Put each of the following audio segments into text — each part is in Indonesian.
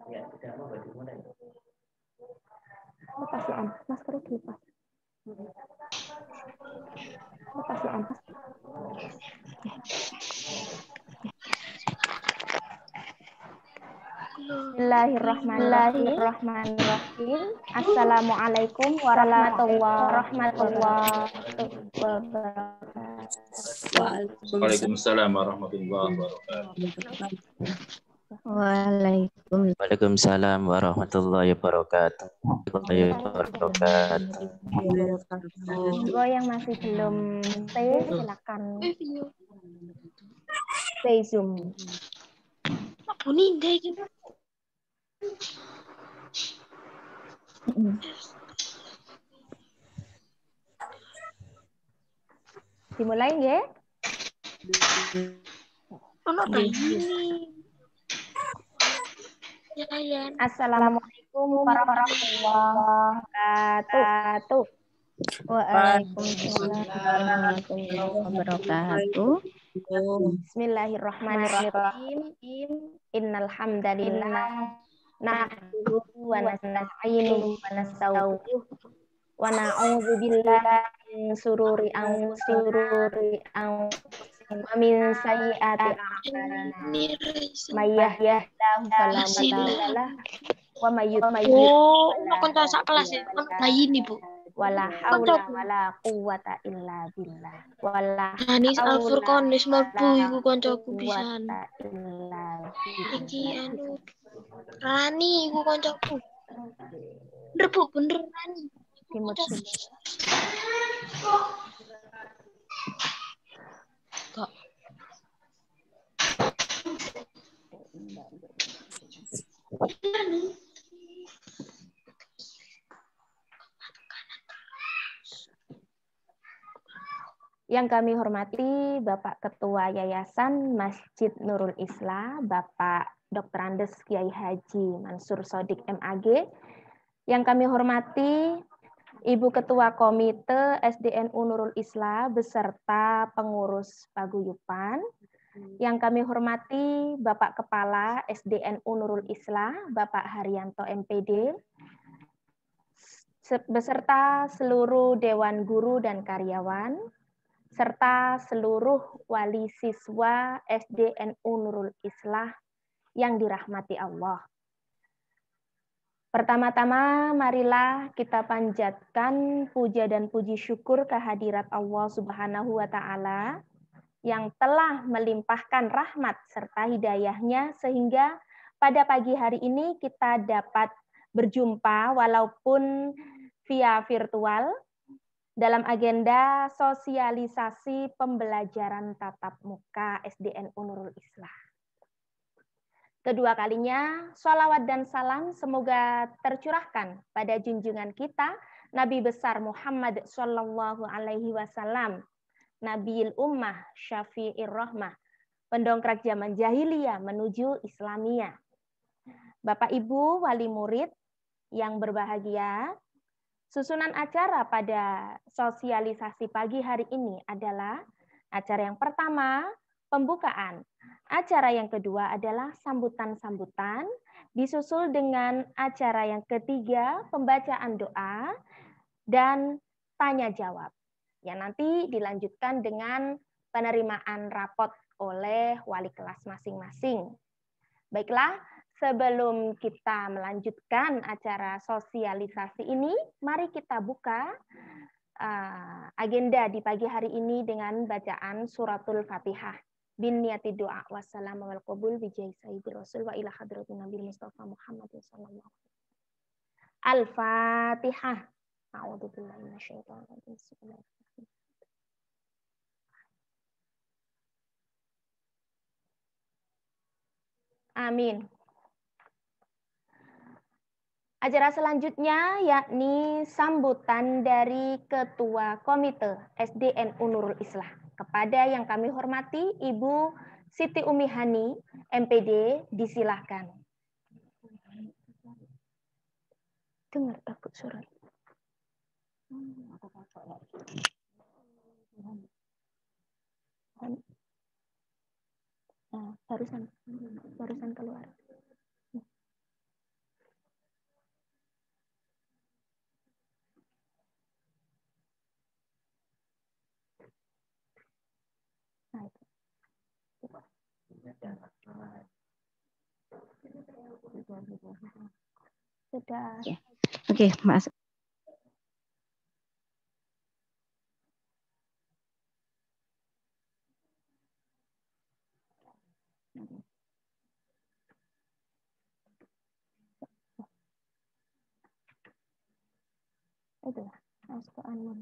Ya, sudah mau dimulai. Lepas ya, masker dilepas. Lepas ya, Mas. Bismillahirrahmanirrahim. Assalamualaikum warahmatullahi wabarakatuh. Waalaikumsalam warahmatullahi wabarakatuh. Waalaikumsalam warahmatullahi wabarakatuh. Monggo yang masih belum stay silakan stay Zoom. Dimulai nggih? Assalamualaikum warahmatullahi wabarakatuh. Waalaikumsalam warahmatullahi wabarakatuh. Bismillahirrahmanirrahim. Innal hamdalillah nahmaduhu wa nasta'inuhu wa nastaghfiruh wa na'udzu billahi min shururi anfusina wa min sayyiati a'malina. May yahdihillahu fala mudilla lahu wa may yudlil wala haula wala quwwata illa billah. Wala Anis Al-Furqan wis mlebu iku kancaku pisan. Iki anu Rani iku kancaku. Bener Bu, bener Rani. Kok Yang kami hormati Bapak Ketua Yayasan Masjid Nurul Islah, Bapak Dr. Andes Kiai Haji Mansur Sodik MAG. Yang kami hormati Ibu Ketua Komite SDNU Nurul Islah beserta pengurus paguyuban. Yang kami hormati Bapak Kepala SDNU Nurul Islah, Bapak Haryanto MPD, beserta seluruh Dewan Guru dan Karyawan, serta seluruh wali siswa SDNU Nurul Islah yang dirahmati Allah. Pertama-tama, marilah kita panjatkan puja dan puji syukur kehadirat Allah Subhanahu wa Ta'ala yang telah melimpahkan rahmat serta hidayahnya sehingga pada pagi hari ini kita dapat berjumpa walaupun via virtual dalam agenda sosialisasi pembelajaran tatap muka SDNU Nurul Islah. Kedua kalinya, sholawat dan salam semoga tercurahkan pada junjungan kita, Nabi besar Muhammad Sallallahu Alaihi Wasallam, Nabiil Ummah, Syafi'ir Rahmah, pendongkrak zaman jahiliyah menuju Islamiyah. Bapak Ibu wali murid yang berbahagia, susunan acara pada sosialisasi pagi hari ini adalah acara yang pertama, pembukaan. Acara yang kedua adalah sambutan-sambutan, disusul dengan acara yang ketiga, pembacaan doa, dan tanya jawab. Yang nanti dilanjutkan dengan penerimaan rapot oleh wali kelas masing-masing. Baiklah, sebelum kita melanjutkan acara sosialisasi ini, mari kita buka agenda di pagi hari ini dengan bacaan suratul Fatihah. Bin niyati doa wassalamu wal qabul bijai sayyidil rasul wa ila hadratin nabi Mustafa Muhammad sallallahu alaihi wasallam. Al-Fatihah. A'udzu billahi minasyaitonir rajim. Bismillahirrahmanirrahim. Amin. Acara selanjutnya yakni sambutan dari Ketua Komite SDNU Nurul Islah. Kepada yang kami hormati Ibu Siti Umi Hani, MPD, disilahkan. Dengar takut suara. Nah, barusan keluar. Sudah. Oke, Mas. Itu masuk ke Anwar.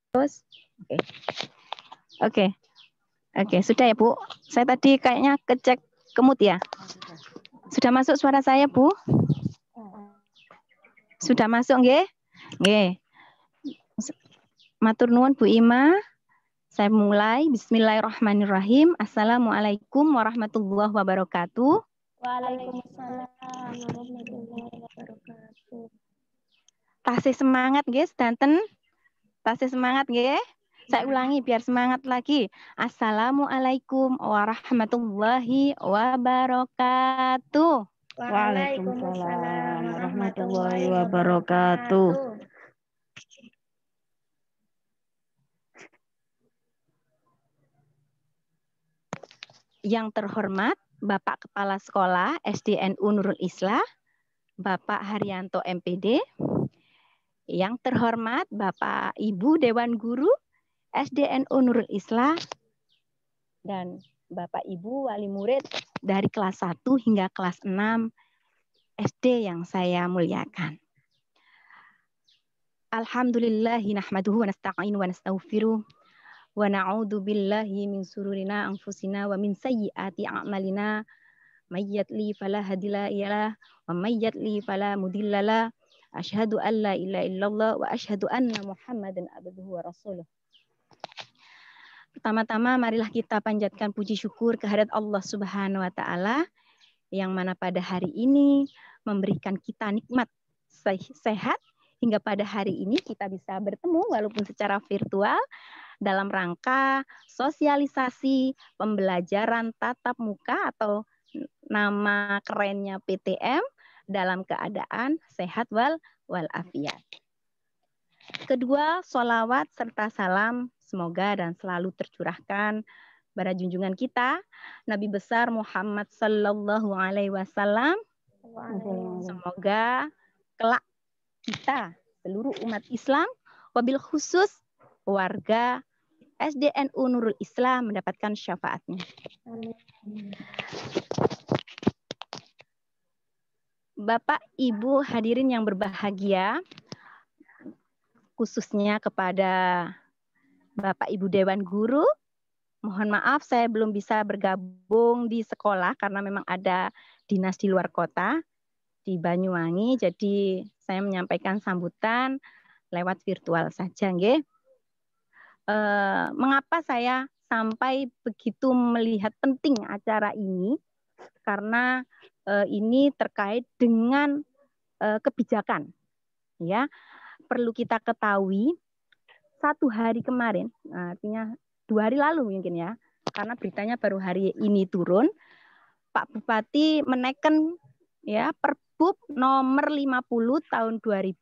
Terus, oke, sudah ya Bu. Saya tadi kayaknya kecek kemut ya. Sudah masuk suara saya Bu? Sudah masuk nggih? Nggih. Matur nuwun Bu Ima. Saya mulai. Bismillahirrahmanirrahim. Assalamualaikum warahmatullahi wabarakatuh. Waalaikumsalam warahmatullahi wabarakatuh. Tasih semangat nggih sedanten. Tasih semangat nggih. Saya ulangi biar semangat lagi. Assalamualaikum warahmatullahi wabarakatuh. Waalaikumsalam warahmatullahi wabarakatuh. Yang terhormat Bapak Kepala Sekolah SDNU Nurul Islah, Bapak Haryanto MPD. Yang terhormat Bapak Ibu Dewan Guru SDNU Nurul Islah dan Bapak Ibu Wali Murid dari kelas 1 hingga kelas 6 SD yang saya muliakan. Alhamdulillahi nahmaduhu wa nasta'inu wa nastaghfiruh wa na'udzu billahi min sururina anfusina wa min sayyiati a'malina may yahdihillahu fala hadiya wa may yudlil fala mudhillalah. Asyhadu an la ilaha illallah wa asyhadu anna Muhammadan abduhu wa rasuluh. Pertama-tama marilah kita panjatkan puji syukur kehadirat Allah Subhanahu wa taala yang mana pada hari ini memberikan kita nikmat sehat hingga pada hari ini kita bisa bertemu walaupun secara virtual dalam rangka sosialisasi pembelajaran tatap muka atau nama kerennya PTM dalam keadaan sehat walafiat. Kedua, sholawat serta salam semoga dan selalu tercurahkan pada junjungan kita Nabi besar Muhammad sallallahu alaihi wasallam. Semoga kelak kita seluruh umat Islam wabil khusus warga SDNU Nurul Islam mendapatkan syafaatnya. Bapak, Ibu hadirin yang berbahagia, khususnya kepada Bapak Ibu Dewan Guru, mohon maaf saya belum bisa bergabung di sekolah karena memang ada dinas di luar kota di Banyuwangi, jadi saya menyampaikan sambutan lewat virtual saja, nggih. Mengapa saya sampai begitu melihat penting acara ini? Karena ini terkait dengan kebijakan, ya. Perlu kita ketahui 1 hari kemarin, artinya 2 hari lalu mungkin ya, karena beritanya baru hari ini turun, Pak Bupati menaikkan ya Perbub nomor 50 tahun 2000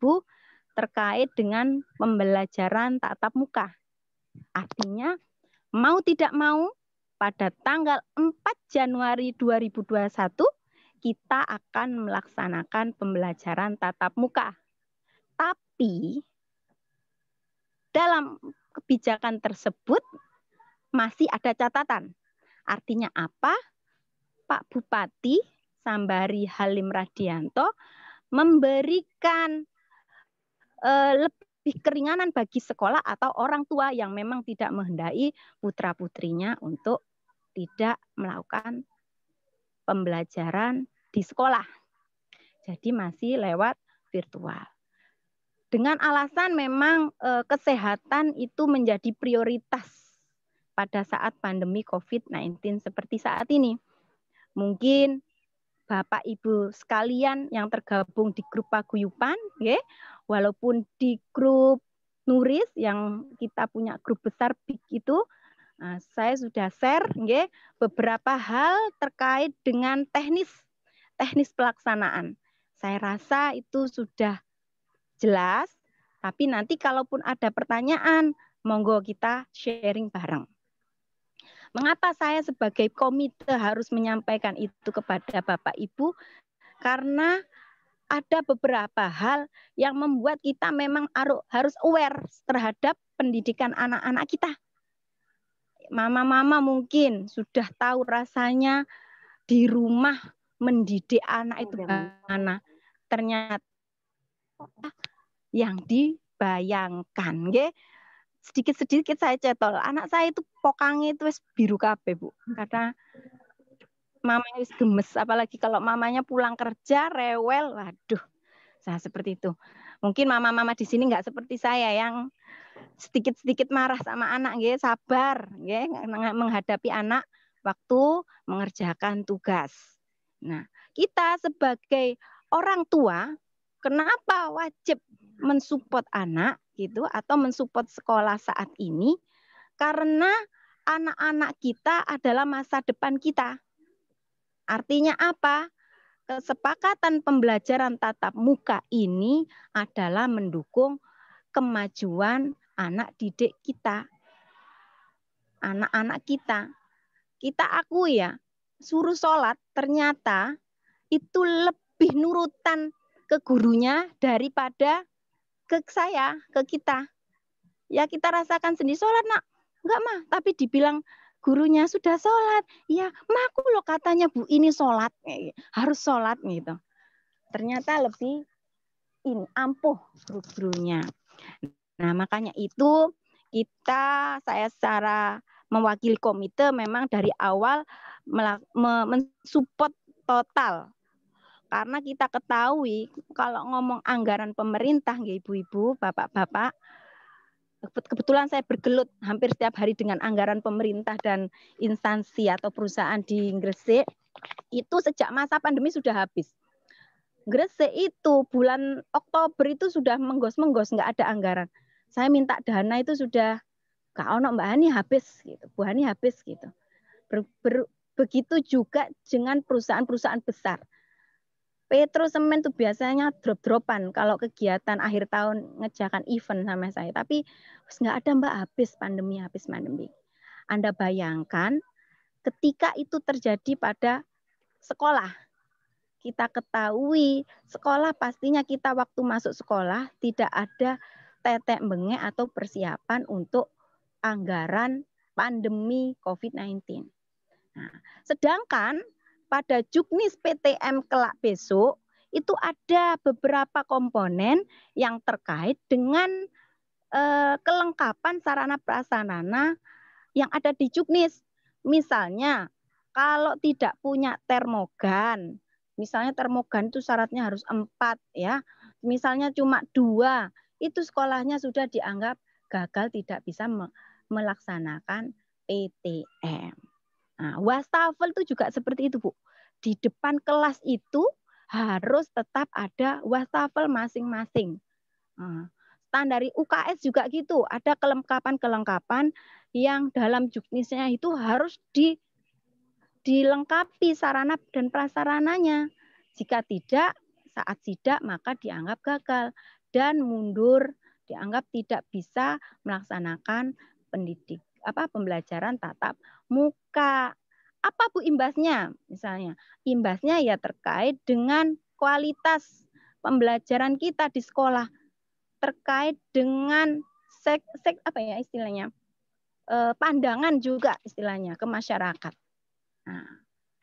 terkait dengan pembelajaran tatap muka. Artinya mau tidak mau pada tanggal 4 Januari 2021 kita akan melaksanakan pembelajaran tatap muka. Tapi dalam kebijakan tersebut masih ada catatan. Artinya apa? Pak Bupati Sambari Halim Radianto memberikan lebih keringanan bagi sekolah atau orang tua yang memang tidak menghendaki putra-putrinya untuk tidak melakukan pembelajaran di sekolah. Jadi masih lewat virtual. Dengan alasan memang kesehatan itu menjadi prioritas pada saat pandemi COVID-19 seperti saat ini. Mungkin Bapak Ibu sekalian yang tergabung di grup paguyuban, ya, walaupun di grup Nuris yang kita punya grup besar big itu, saya sudah share ya, beberapa hal terkait dengan teknis pelaksanaan. Saya rasa itu sudah jelas Tapi nanti kalaupun ada pertanyaan, monggo kita sharing bareng. Mengapa saya sebagai komite harus menyampaikan itu kepada Bapak Ibu? Karena ada beberapa hal yang membuat kita memang harus aware terhadap pendidikan anak-anak kita. Mama-mama mungkin sudah tahu rasanya di rumah mendidik anak itu bagaimana. Ternyata yang dibayangkan, nggih. Sedikit-sedikit saya cetol. Anak saya itu pokangnya itu wis biru kabeh, Bu. Karena mamanya wis gemes, apalagi kalau mamanya pulang kerja rewel, waduh. Nah, seperti itu. Mungkin mama-mama di sini nggak seperti saya yang sedikit-sedikit marah sama anak, nggih, sabar, nggih, menghadapi anak waktu mengerjakan tugas. Nah, kita sebagai orang tua, kenapa wajib mensupport anak gitu atau mensupport sekolah saat ini? Karena anak-anak kita adalah masa depan kita. Artinya apa? Kesepakatan pembelajaran tatap muka ini adalah mendukung kemajuan anak didik kita. Anak-anak kita. Kita akui ya, suruh sholat ternyata itu lebih nurutan ke gurunya daripada ke saya, ke kita. Ya kita rasakan sendiri, sholat nak. Enggak mah, tapi dibilang gurunya sudah sholat. Ya, mah aku loh katanya Bu ini sholat. Harus sholat gitu. Ternyata lebih ini ampuh gurunya. Nah makanya itu saya secara mewakili komite memang dari awal mensupport total. Karena kita ketahui kalau ngomong anggaran pemerintah, ibu-ibu, bapak-bapak, kebetulan saya bergelut hampir setiap hari dengan anggaran pemerintah dan instansi atau perusahaan di Gresik, itu sejak masa pandemi sudah habis. Gresik itu bulan Oktober itu sudah menggos-menggos, nggak ada anggaran. Saya minta dana itu sudah, Kak Ono Mbak Hani habis, gitu. Bu Hani habis gitu. Begitu juga dengan perusahaan-perusahaan besar. Petro Semen itu biasanya drop-dropan kalau kegiatan akhir tahun ngejakan event sama saya. Tapi nggak ada Mbak, habis pandemi. Anda bayangkan ketika itu terjadi pada sekolah. Kita ketahui sekolah pastinya kita waktu masuk sekolah tidak ada tetek bengek atau persiapan untuk anggaran pandemi COVID-19. Nah, sedangkan pada Juknis PTM kelak besok itu ada beberapa komponen yang terkait dengan kelengkapan sarana prasarana yang ada di Juknis. Misalnya kalau tidak punya termogan, misalnya termogan itu syaratnya harus 4 ya. Misalnya cuma 2, itu sekolahnya sudah dianggap gagal tidak bisa melaksanakan PTM. Nah, wastafel itu juga seperti itu, Bu. Di depan kelas itu harus tetap ada wastafel masing-masing. Nah, standar UKS juga gitu, ada kelengkapan-kelengkapan yang dalam juknisnya itu harus dilengkapi sarana dan prasarananya. Jika tidak, saat sidak maka dianggap gagal dan mundur, dianggap tidak bisa melaksanakan pembelajaran tatap muka. Apa Bu imbasnya? Misalnya, imbasnya ya terkait dengan kualitas pembelajaran kita di sekolah, terkait dengan pandangan juga istilahnya ke masyarakat. Nah,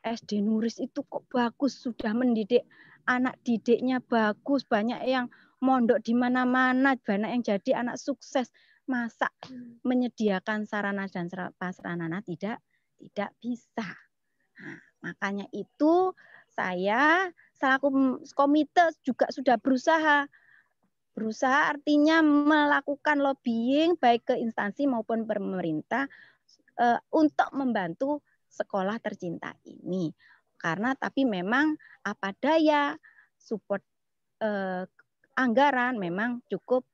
SD Nuris itu kok bagus, sudah mendidik anak didiknya bagus, banyak yang mondok di mana-mana, banyak yang jadi anak sukses. Masa menyediakan sarana dan prasarana tidak bisa. Nah, makanya itu saya selaku komite juga sudah berusaha artinya melakukan lobbying baik ke instansi maupun pemerintah untuk membantu sekolah tercinta ini. Karena tapi memang apa daya support anggaran memang cukup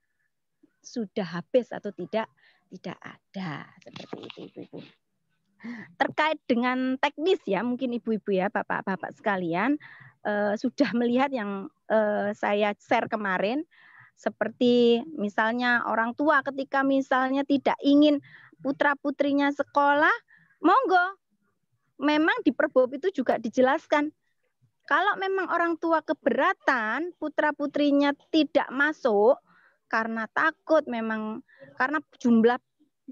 sudah habis atau tidak ada, seperti itu Ibu-ibu. Terkait dengan teknis ya, mungkin Ibu-ibu ya, Bapak-bapak sekalian sudah melihat yang saya share kemarin. Seperti misalnya orang tua ketika misalnya tidak ingin putra-putrinya sekolah, monggo. Memang di Perbab itu juga dijelaskan. Kalau memang orang tua keberatan putra-putrinya tidak masuk karena takut, memang karena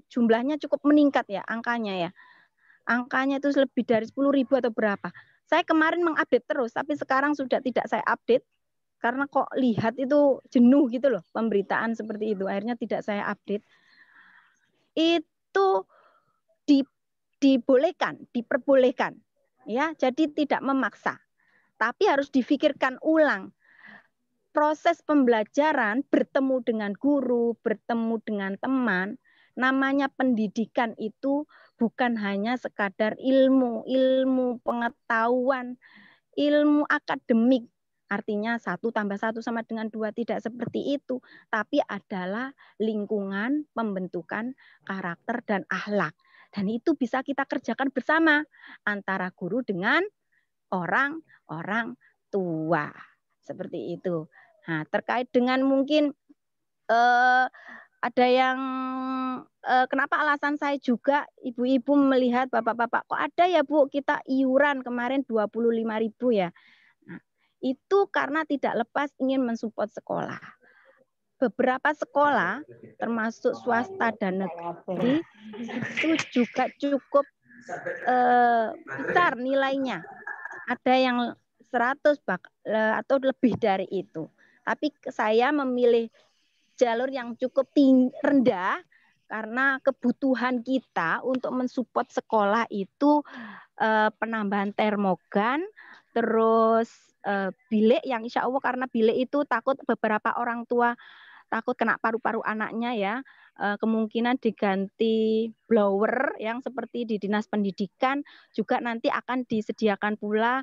jumlahnya cukup meningkat ya angkanya ya. Angkanya itu lebih dari 10.000 atau berapa. Saya kemarin mengupdate terus, tapi sekarang sudah tidak saya update karena kok lihat itu jenuh gitu loh pemberitaan seperti itu. Akhirnya tidak saya update. Itu diperbolehkan ya. Jadi tidak memaksa. Tapi harus difikirkan ulang. Proses pembelajaran, bertemu dengan guru, bertemu dengan teman, namanya pendidikan itu bukan hanya sekadar ilmu pengetahuan, ilmu akademik. Artinya 1 tambah 1 sama dengan 2, tidak seperti itu. Tapi adalah lingkungan pembentukan karakter dan akhlak. Dan itu bisa kita kerjakan bersama antara guru dengan orang tua. Seperti itu. Nah, terkait dengan mungkin ada yang kenapa alasan saya juga ibu-ibu melihat bapak-bapak kok ada ya Bu kita iuran kemarin 25.000 ya. Nah, itu karena tidak lepas ingin mensupport sekolah. Beberapa sekolah termasuk swasta dan negeri itu juga cukup besar nilainya. Ada yang 100 atau lebih dari itu. Tapi saya memilih jalur yang cukup rendah karena kebutuhan kita untuk mensupport sekolah itu penambahan termogan, terus bilik yang insya Allah karena bilik itu takut beberapa orang tua takut kena paru-paru anaknya ya, kemungkinan diganti blower yang seperti di Dinas Pendidikan, juga nanti akan disediakan pula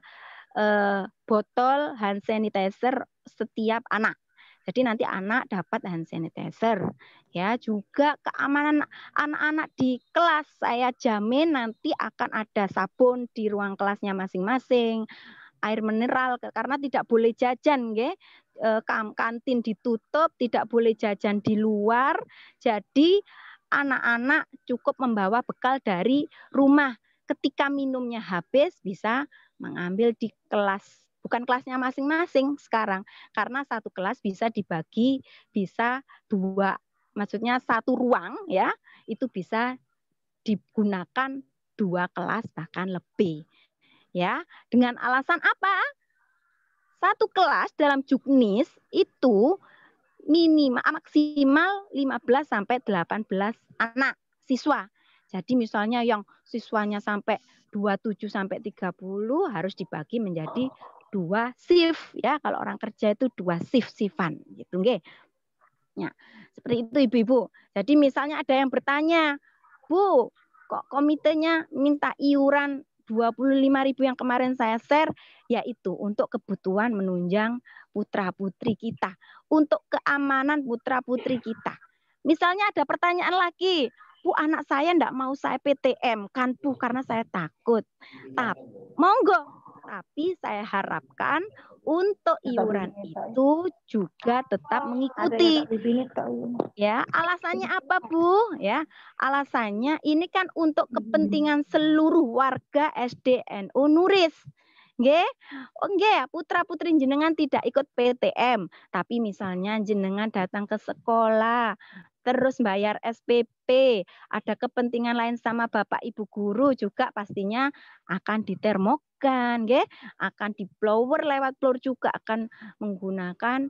botol hand sanitizer setiap anak. Jadi nanti anak dapat hand sanitizer. Ya, juga keamanan anak-anak di kelas saya jamin nanti akan ada sabun di ruang kelasnya masing-masing, air mineral karena tidak boleh jajan nggih. Kantin ditutup, tidak boleh jajan di luar. Jadi anak-anak cukup membawa bekal dari rumah. Ketika minumnya habis bisa mengambil di kelas, bukan kelasnya masing-masing sekarang, karena satu kelas bisa dibagi, bisa 2, maksudnya 1 ruang ya, itu bisa digunakan 2 kelas bahkan lebih. Ya, dengan alasan apa? 1 kelas dalam Juknis itu maksimal 15 sampai 18 anak siswa. Jadi misalnya yang siswanya sampai 27 sampai 30 harus dibagi menjadi 2 shift ya. Kalau orang kerja itu 2 shift-shiftan gitu nggih. Ya, seperti itu Ibu-ibu. Jadi misalnya ada yang bertanya, "Bu, kok komitenya minta iuran 25.000 yang kemarin saya share?" Yaitu untuk kebutuhan menunjang putra-putri kita, untuk keamanan putra-putri kita. Misalnya ada pertanyaan lagi, "Bu, anak saya enggak mau saya PTM kan Bu karena saya takut." Monggo, tapi saya harapkan untuk iuran itu juga tetap mengikuti. Ya, alasannya apa Bu? Ya, alasannya ini kan untuk kepentingan seluruh warga SDNU Nuris. Nggih? Oh nggih, putra-putri jenengan tidak ikut PTM, tapi misalnya jenengan datang ke sekolah, terus bayar SPP, ada kepentingan lain sama Bapak Ibu guru juga pastinya akan ditermogan, nggih, akan di-blower lewat blower juga akan menggunakan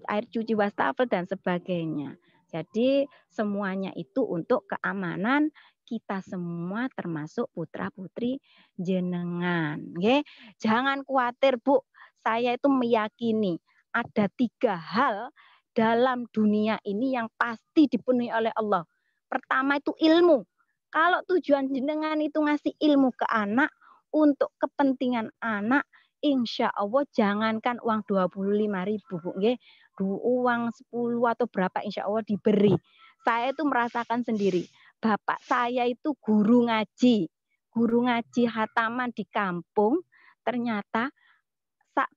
air cuci wastafel dan sebagainya. Jadi semuanya itu untuk keamanan kita semua termasuk putra-putri jenengan. Nggih. Jangan khawatir Bu, saya itu meyakini ada 3 hal dalam dunia ini yang pasti dipenuhi oleh Allah. Pertama itu ilmu. Kalau tujuan jenengan itu ngasih ilmu ke anak untuk kepentingan anak, insya Allah jangankan uang 25.000 Bu, nggih, uang 10 atau berapa insya Allah diberi. Saya itu merasakan sendiri. Bapak saya itu guru ngaji hataman di kampung. Ternyata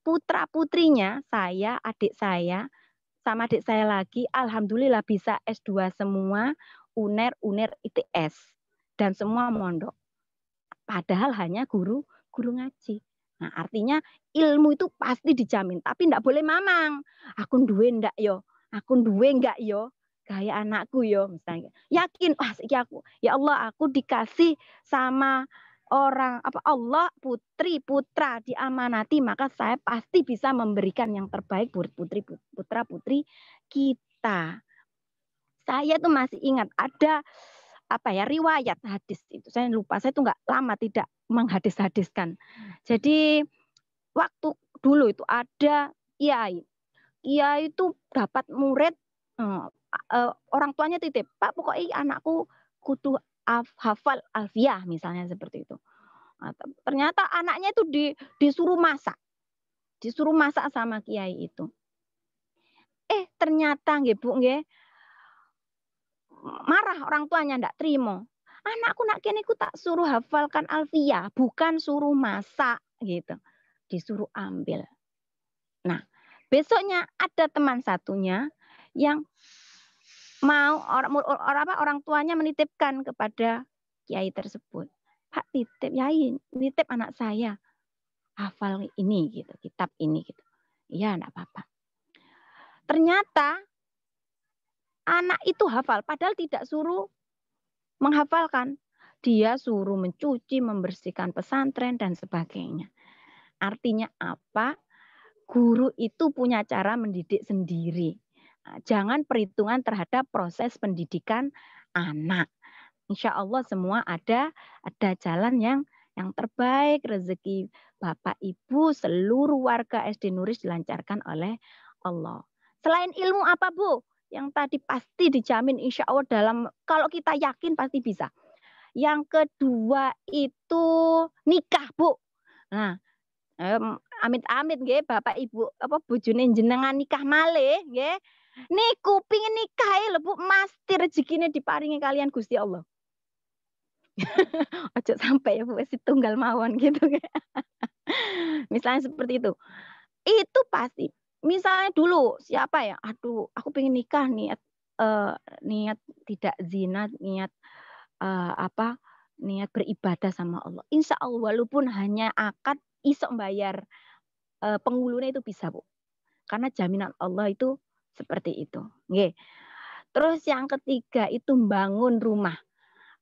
putra-putrinya saya, adik saya sama adik saya lagi, alhamdulillah bisa S2 semua, UNER, ITS, dan semua mondok. Padahal hanya guru ngaji. Nah, artinya ilmu itu pasti dijamin, tapi enggak boleh mamang. Aku duwe ndak yo? Aku duwe enggak yo? Kayak anakku yo misalnya. Yakin, wah iki aku. Ya Allah, aku dikasih sama orang Allah, putri putra diamanati, maka saya pasti bisa memberikan yang terbaik buat putra-putri kita. Saya tuh masih ingat ada riwayat hadis itu. Saya lupa, saya tuh nggak lama tidak menghadis-hadiskan. Jadi waktu dulu itu ada kiai. Kiai itu dapat murid, orang tuanya titip, Pak pokoknya anakku kudu hafal alfiyah misalnya seperti itu. Ternyata anaknya itu disuruh masak sama kiai itu. Ternyata nggih Bu nggih, marah orang tuanya ndak terima. Anakku nak kene ku tak suruh hafalkan alfiyah, bukan suruh masak gitu. Disuruh ambil. Nah, besoknya ada teman satunya yang mau orang tuanya menitipkan kepada kiai tersebut. Pak titip yai, nitip anak saya hafal ini gitu, kitab ini gitu. Iya, enggak apa-apa. Ternyata anak itu hafal padahal tidak suruh menghafalkan. Dia suruh mencuci, membersihkan pesantren dan sebagainya. Artinya apa? Guru itu punya cara mendidik sendiri. Jangan perhitungan terhadap proses pendidikan anak. Insya Allah semua ada jalan yang terbaik. Rezeki Bapak Ibu seluruh warga SD Nuris dilancarkan oleh Allah. Selain ilmu apa Bu? Yang tadi pasti dijamin insya Allah kalau kita yakin pasti bisa. Yang kedua itu nikah Bu. Nah, amit-amit nggih Bapak Ibu bojone jenengan nikah malih nggih. Niku pingin nikah lho Bu, mesti rezekine diparingi kalian Gusti Allah. Ojo sampai ya Bu wis tunggal mawon gitu. Misalnya seperti itu. Itu pasti. Misalnya dulu siapa ya? Aduh, aku pengen nikah niat tidak zina, niat niat beribadah sama Allah. Insya Allah walaupun hanya akad isok bayar penghulunya itu bisa Bu. Karena jaminan Allah itu seperti itu. Nggih. Terus yang ketiga itu bangun rumah.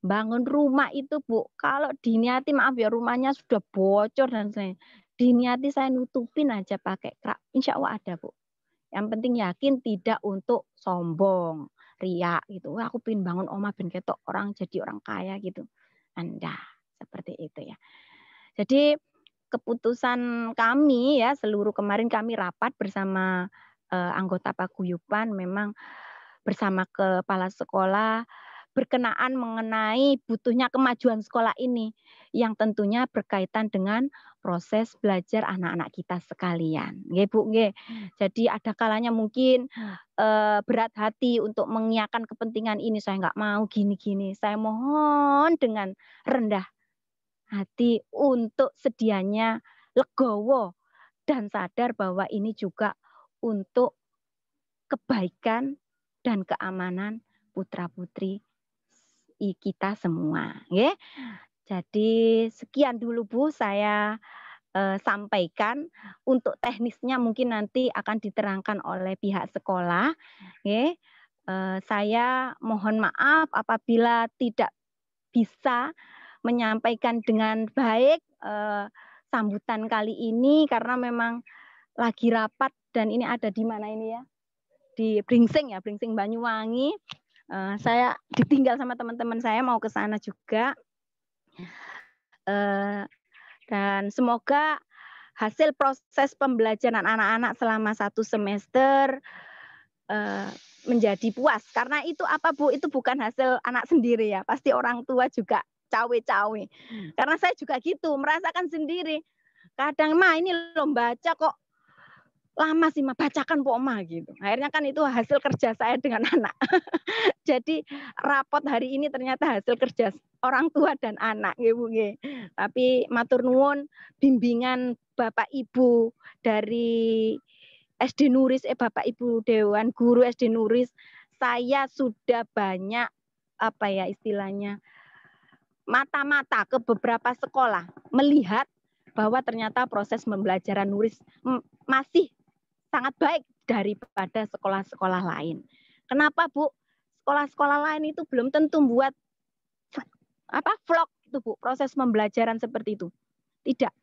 Bangun rumah itu Bu, kalau diniati maaf ya rumahnya sudah bocor dan saya diniati saya nutupin aja pakai krak. Insya Allah ada Bu. Yang penting yakin tidak untuk sombong, riak gitu. Wah, aku pengen bangun omah ben ketok orang jadi orang kaya gitu. Anda seperti itu ya. Jadi keputusan kami ya seluruh kemarin kami rapat bersama anggota paguyuban memang bersama kepala sekolah berkenaan mengenai butuhnya kemajuan sekolah ini yang tentunya berkaitan dengan proses belajar anak-anak kita sekalian. Nggih Bu, nggih. Jadi ada kalanya mungkin berat hati untuk mengiyakan kepentingan ini, saya nggak mau gini-gini. Saya mohon dengan rendah hati untuk sedianya legowo dan sadar bahwa ini juga untuk kebaikan dan keamanan putra-putri kita semua. Ya. Jadi sekian dulu Bu saya sampaikan. Untuk teknisnya mungkin nanti akan diterangkan oleh pihak sekolah. Ya. Saya mohon maaf apabila tidak bisa menyampaikan dengan baik sambutan kali ini karena memang lagi rapat dan ini ada di mana ini ya? Di Bringsing ya, Bringsing Banyuwangi. Saya ditinggal sama teman-teman saya mau ke sana juga. Dan semoga hasil proses pembelajaran anak-anak selama 1 semester menjadi puas. Karena itu apa Bu? Itu bukan hasil anak sendiri ya. Pasti orang tua juga cawe-cawe. Karena saya juga gitu, merasakan sendiri. Kadang mah ini loh baca kok lama sih mah bacakan Pok Ma gitu. Akhirnya kan itu hasil kerja saya dengan anak. Jadi rapot hari ini ternyata hasil kerja orang tua dan anak nggih Bu nggih. Tapi matur nuwun bimbingan Bapak Ibu dari SD Nuris, Bapak Ibu Dewan Guru SD Nuris, saya sudah banyak apa ya istilahnya mata-mata ke beberapa sekolah melihat bahwa ternyata proses pembelajaran Nuris masih sangat baik daripada sekolah-sekolah lain. Kenapa, Bu? Sekolah-sekolah lain itu belum tentu buat vlog itu, Bu, proses pembelajaran seperti itu. Tidak.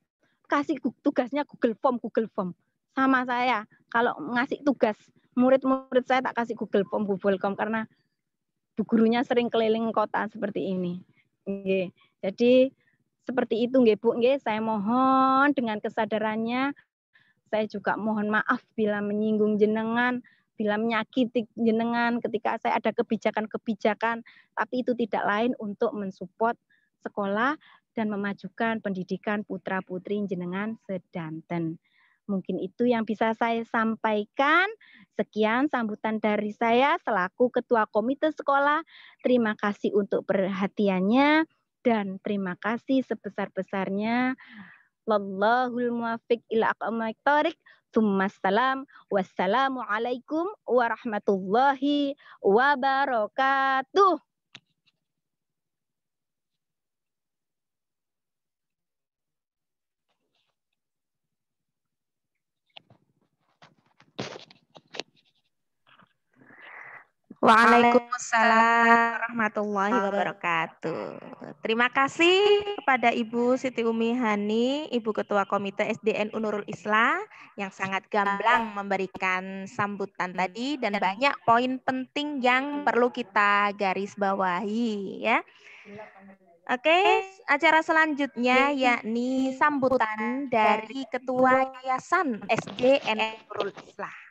Kasih tugasnya Google Form. Sama saya, kalau ngasih tugas murid-murid saya tak kasih Google Form karena bu gurunya sering keliling kota seperti ini. Nggih. Jadi seperti itu nggih, Bu. Nggih, saya mohon dengan kesadarannya, saya juga mohon maaf bila menyinggung jenengan, bila menyakiti jenengan ketika saya ada kebijakan-kebijakan, tapi itu tidak lain untuk mensupport sekolah dan memajukan pendidikan putra-putri jenengan sedanten. Mungkin itu yang bisa saya sampaikan. Sekian sambutan dari saya selaku Ketua Komite Sekolah. Terima kasih untuk perhatiannya dan terima kasih sebesar-besarnya. Wallahul muwaffiq ila aqwamit thoriq. Tsummassalam. Wassalamualaikum warahmatullahi wabarakatuh. Waalaikumsalam warahmatullahi wabarakatuh. Terima kasih kepada Ibu Siti Umi Hani, Ibu Ketua Komite SDN Nurul Islah yang sangat gamblang memberikan sambutan tadi dan banyak poin penting yang perlu kita garis bawahi ya. Oke, acara selanjutnya yakni sambutan dari Ketua Yayasan SDN Nurul Islah.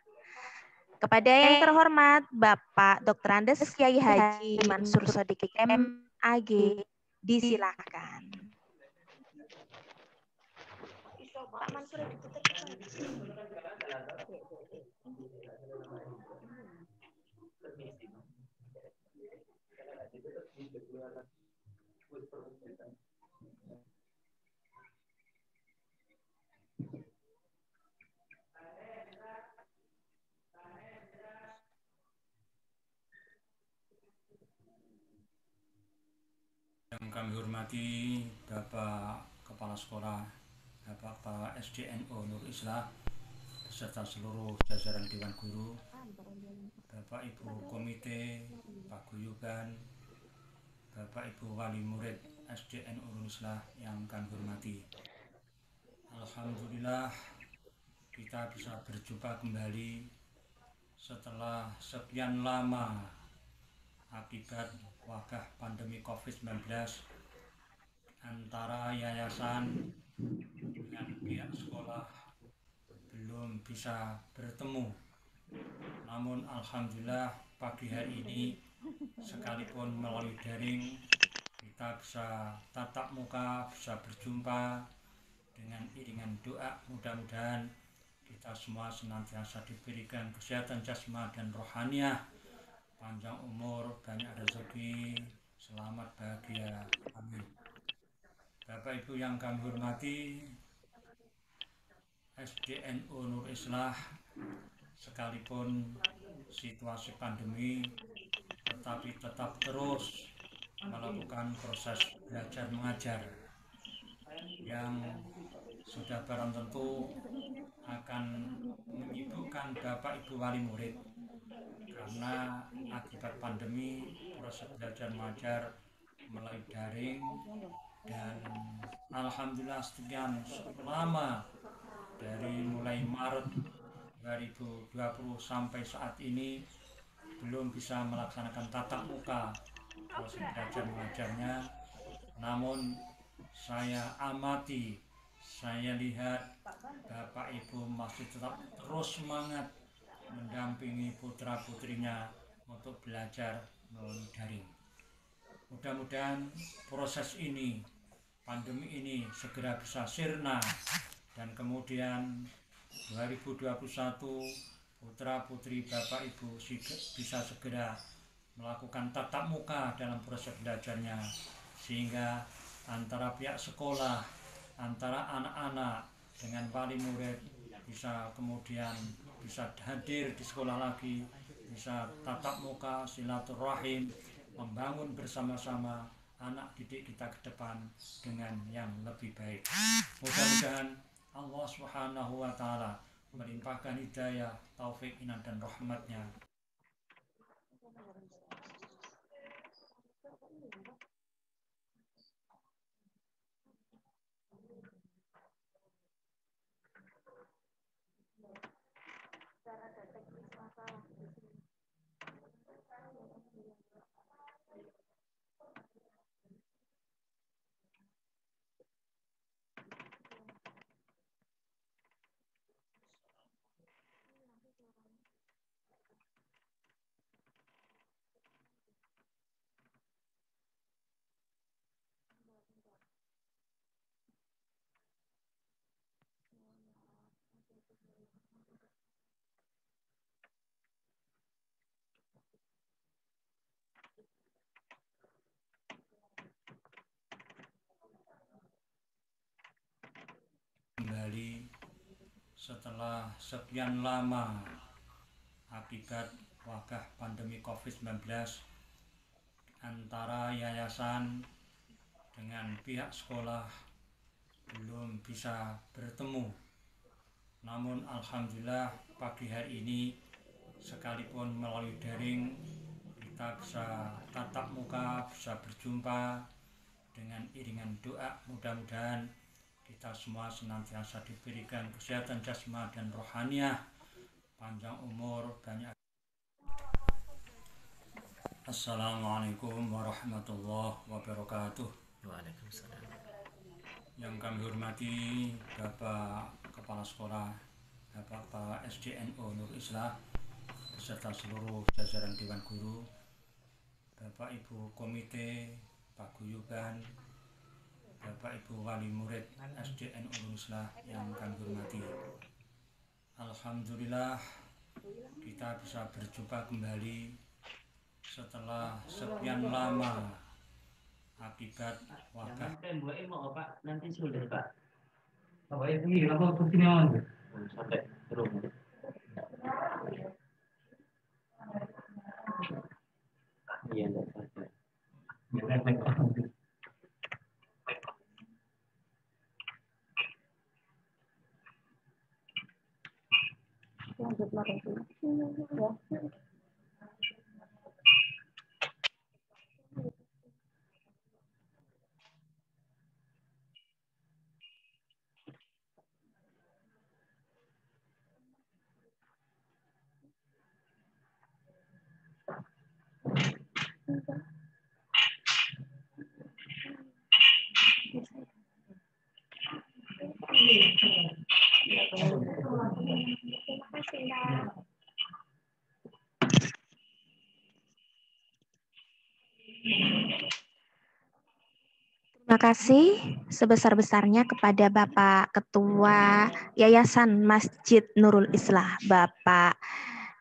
Kepada yang terhormat Bapak Dr. Andes Kiai Haji Mansur Sodiq MAG, disilakan. Pak Mansur Yang kami hormati Bapak Kepala Sekolah, Bapak Kepala SDN Nurul Islah, beserta seluruh jajaran Dewan Guru, Bapak Ibu Komite, Paguyuban, Bapak Ibu Wali Murid SDN Nurul Islah yang kami hormati. Alhamdulillah kita bisa berjumpa kembali setelah sekian lama akibat wabah pandemi COVID-19 antara yayasan dengan pihak sekolah belum bisa bertemu. Namun alhamdulillah pagi hari ini sekalipun melalui daring kita bisa tatap muka, bisa berjumpa dengan iringan doa. Mudah-mudahan kita semua senantiasa diberikan kesehatan jasmani dan rohaniah, panjang umur, banyak rezeki, selamat, bahagia. Amin. Bapak Ibu yang kami hormati, SDN Nurul Islah sekalipun situasi pandemi tetapi tetap terus melakukan proses belajar mengajar yang sudah barang tentu akan menyibukkan Bapak Ibu wali murid karena akibat pandemi proses belajar mengajar melalui daring dan alhamdulillah sekian lama dari mulai Maret 2020 sampai saat ini belum bisa melaksanakan tatap muka proses belajar mengajarnya. Namun saya amati, saya lihat Bapak Ibu masih tetap terus semangat mendampingi putra-putrinya untuk belajar melalui daring. Mudah-mudahan proses ini, pandemi ini segera bisa sirna dan kemudian 2021 putra-putri Bapak Ibu bisa segera melakukan tatap muka dalam proses belajarnya sehingga antara pihak sekolah, antara anak-anak dengan wali murid bisa kemudian bisa hadir di sekolah lagi, bisa tatap muka, silaturahim, membangun bersama-sama anak didik kita ke depan dengan yang lebih baik. Mudah-mudahan Allah Subhanahu wa Ta'ala melimpahkan hidayah, taufik, inan dan rahmatnya. Kembali setelah sekian lama akibat wabah pandemi COVID-19 antara yayasan dengan pihak sekolah belum bisa bertemu. Namun alhamdulillah pagi hari ini sekalipun melalui daring kita bisa tatap muka, bisa berjumpa dengan iringan doa. Mudah-mudahan kita semua senantiasa diberikan kesehatan jasmani dan rohaniah, panjang umur, banyak. Assalamualaikum warahmatullahi wabarakatuh. Waalaikumsalam. Yang kami hormati Bapak Kepala Sekolah, Bapak Kepala SDNO Nur Islah, beserta seluruh jajaran Dewan Guru, Bapak Ibu Komite, Pak Guyuban, Bapak Ibu Wali Murid SDNO Nur Islah yang kami hormati. Alhamdulillah kita bisa berjumpa kembali setelah sekian lama akibat wabah. Nanti sudah Pak. Apa ini? Apa begini sampai rumah. Iya enggak apa-apa. Lanjut lagi. Ya. Terima kasih sebesar-besarnya kepada Bapak Ketua Yayasan Masjid Nurul Islah, Bapak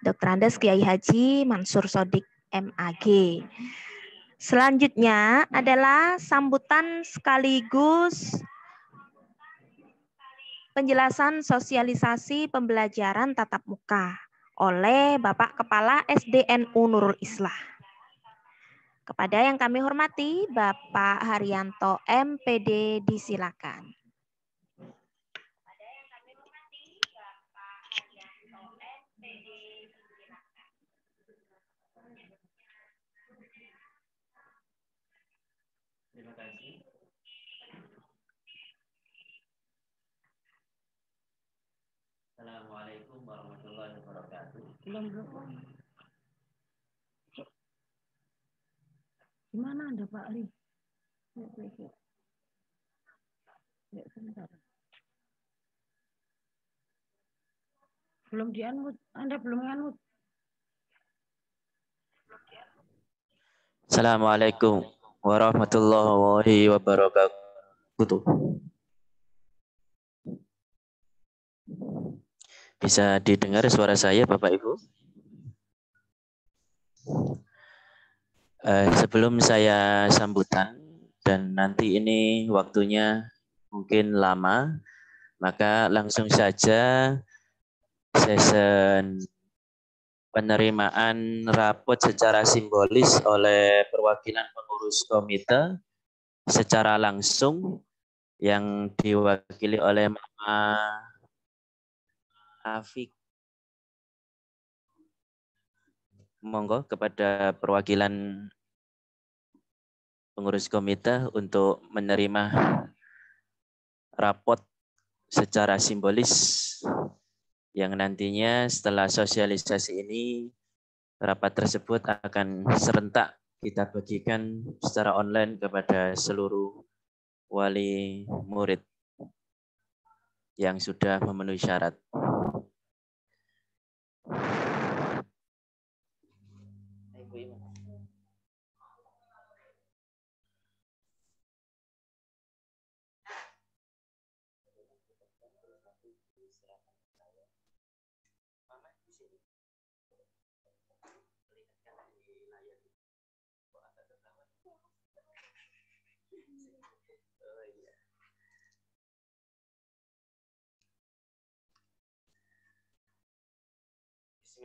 Dr. Andes Kiai Haji Mansur Sodik MAG. Selanjutnya adalah sambutan sekaligus penjelasan sosialisasi pembelajaran tatap muka oleh Bapak Kepala SDNU Nurul Islah. Kepada yang kami hormati, Bapak Haryanto MPD, disilakan. Terima kasih. Assalamualaikum warahmatullahi wabarakatuh. Gimana Anda Pak Ali? Ya, sebentar. Belum di-unmute. Anda belum unmute. Assalamualaikum warahmatullahi wabarakatuh. Bisa didengar suara saya Bapak Ibu? Sebelum saya sambutan dan nanti ini waktunya mungkin lama, maka langsung saja session penerimaan rapot secara simbolis oleh perwakilan pengurus komite secara langsung yang diwakili oleh Mama Afik. Monggo kepada perwakilan pengurus komite untuk menerima rapot secara simbolis yang nantinya setelah sosialisasi ini rapat tersebut akan serentak kita bagikan secara online kepada seluruh wali murid yang sudah memenuhi syarat.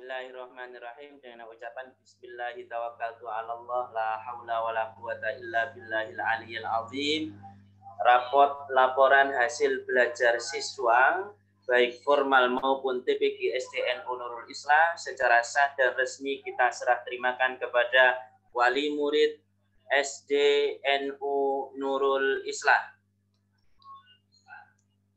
Bismillahirrahmanirrahim, dengan ucapan Bismillahirrahmanirrahim, la haula wala quwata illa billahil aliyil azim. Rapot laporan hasil belajar siswa baik formal maupun TPG SDN Nurul Islah secara sah dan resmi kita serah terimakan kepada wali murid SDNU Nurul Islah.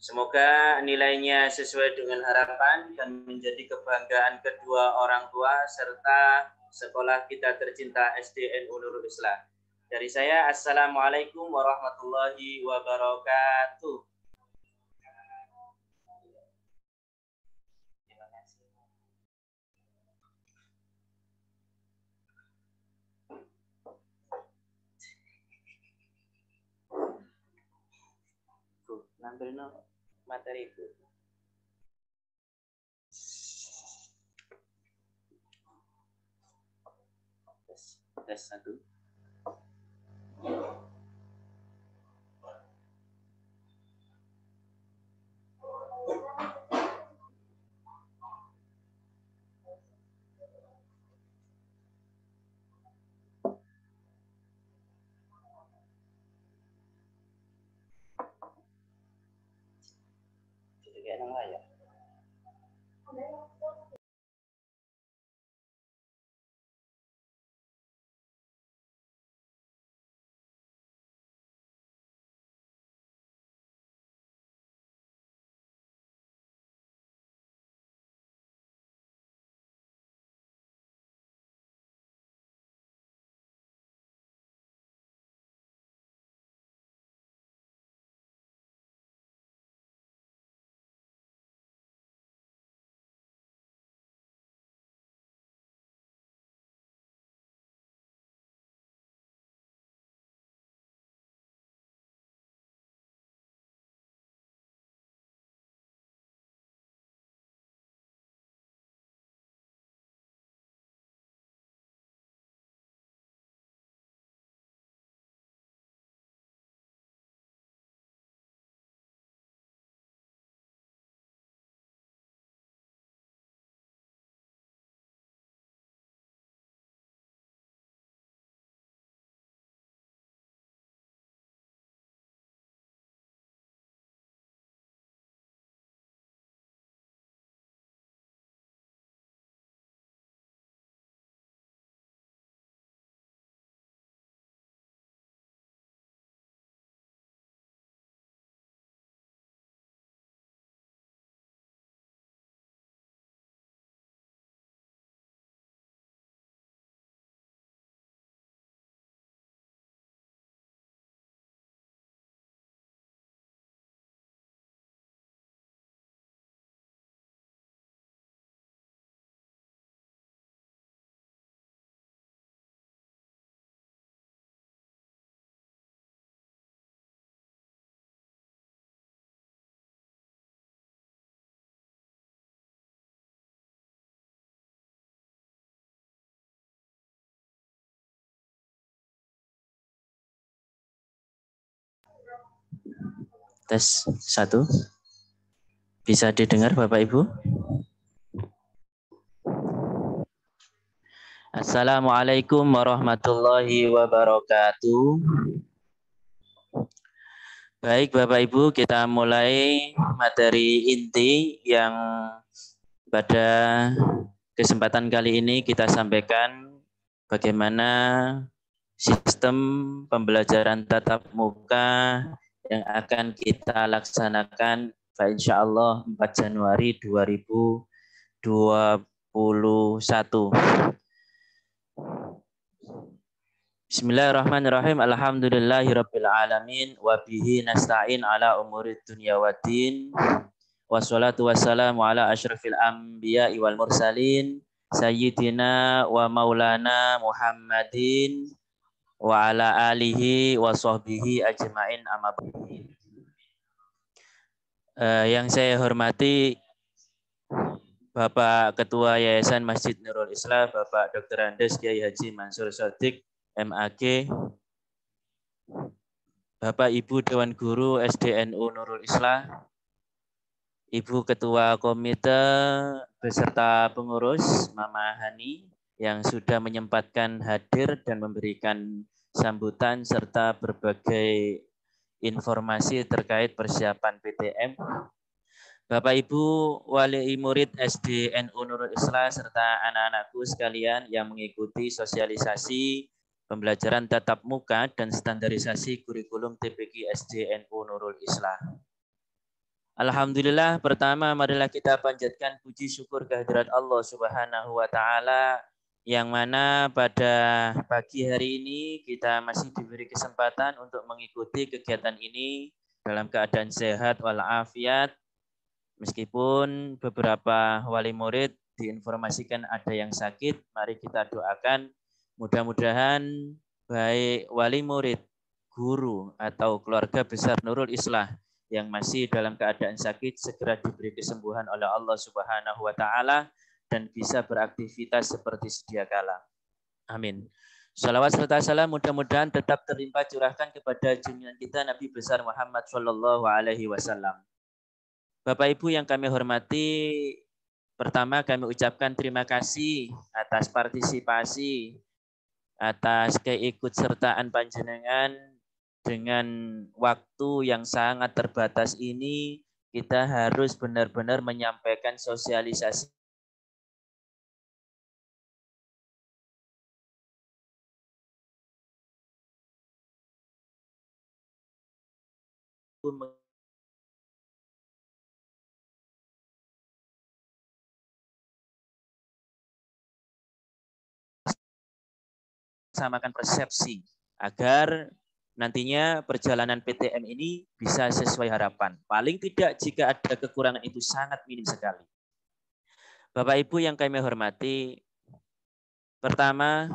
Semoga nilainya sesuai dengan harapan dan menjadi kebanggaan kedua orang tua serta sekolah kita tercinta SDN Nurul Islah. Dari saya, Assalamualaikum warahmatullahi wabarakatuh. Nampirin materi itu. Tes satu. Tes satu. Bisa didengar Bapak Ibu? Assalamualaikum warahmatullahi wabarakatuh. Baik Bapak Ibu, kita mulai materi inti yang pada kesempatan kali ini kita sampaikan bagaimana sistem pembelajaran tatap muka yang akan kita laksanakan insyaallah 4 Januari 2021. Bismillahirrahmanirrahim. Alhamdulillahirabbil alamin wa bihi nasta'in ala umurid dunya waddin. Wassalatu wassalamu ala asyrafil anbiya'i wal mursalin sayyidina wa maulana Muhammadin wa ala alihi wa sahbihi ajma'in amma ba'du. Yang saya hormati Bapak Ketua Yayasan Masjid Nurul Islah, Bapak Dr. Andes Kiai Haji Mansur Shodiq MAG, Bapak Ibu Dewan Guru SDNU Nurul Islah, Ibu Ketua Komite beserta pengurus Mama Hani yang sudah menyempatkan hadir dan memberikan sambutan serta berbagai informasi terkait persiapan PTM. Bapak Ibu Wali Murid SDNU Nurul Islah serta anak-anakku sekalian yang mengikuti sosialisasi pembelajaran tatap muka dan standarisasi kurikulum TPQ SDNU Nurul Islah. Alhamdulillah, pertama marilah kita panjatkan puji syukur kehadirat Allah Subhanahu wa taala yang mana pada pagi hari ini kita masih diberi kesempatan untuk mengikuti kegiatan ini dalam keadaan sehat walafiat. Meskipun beberapa wali murid diinformasikan ada yang sakit, mari kita doakan mudah-mudahan baik wali murid, guru, atau keluarga besar Nurul Islah yang masih dalam keadaan sakit segera diberi kesembuhan oleh Allah Subhanahu wa taala dan bisa beraktivitas seperti sedia kala. Amin. Salawat serta salam mudah-mudahan tetap terlimpah curahkan kepada junjungan kita Nabi besar Muhammad sallallahu alaihi wasallam. Bapak Ibu yang kami hormati, pertama kami ucapkan terima kasih atas partisipasi, atas keikutsertaan panjenengan dengan waktu yang sangat terbatas ini. Kita harus benar-benar menyampaikan sosialisasi samakan persepsi agar nantinya perjalanan PTM ini bisa sesuai harapan. Paling tidak jika ada kekurangan itu sangat minim sekali. Bapak Ibu yang kami hormati, pertama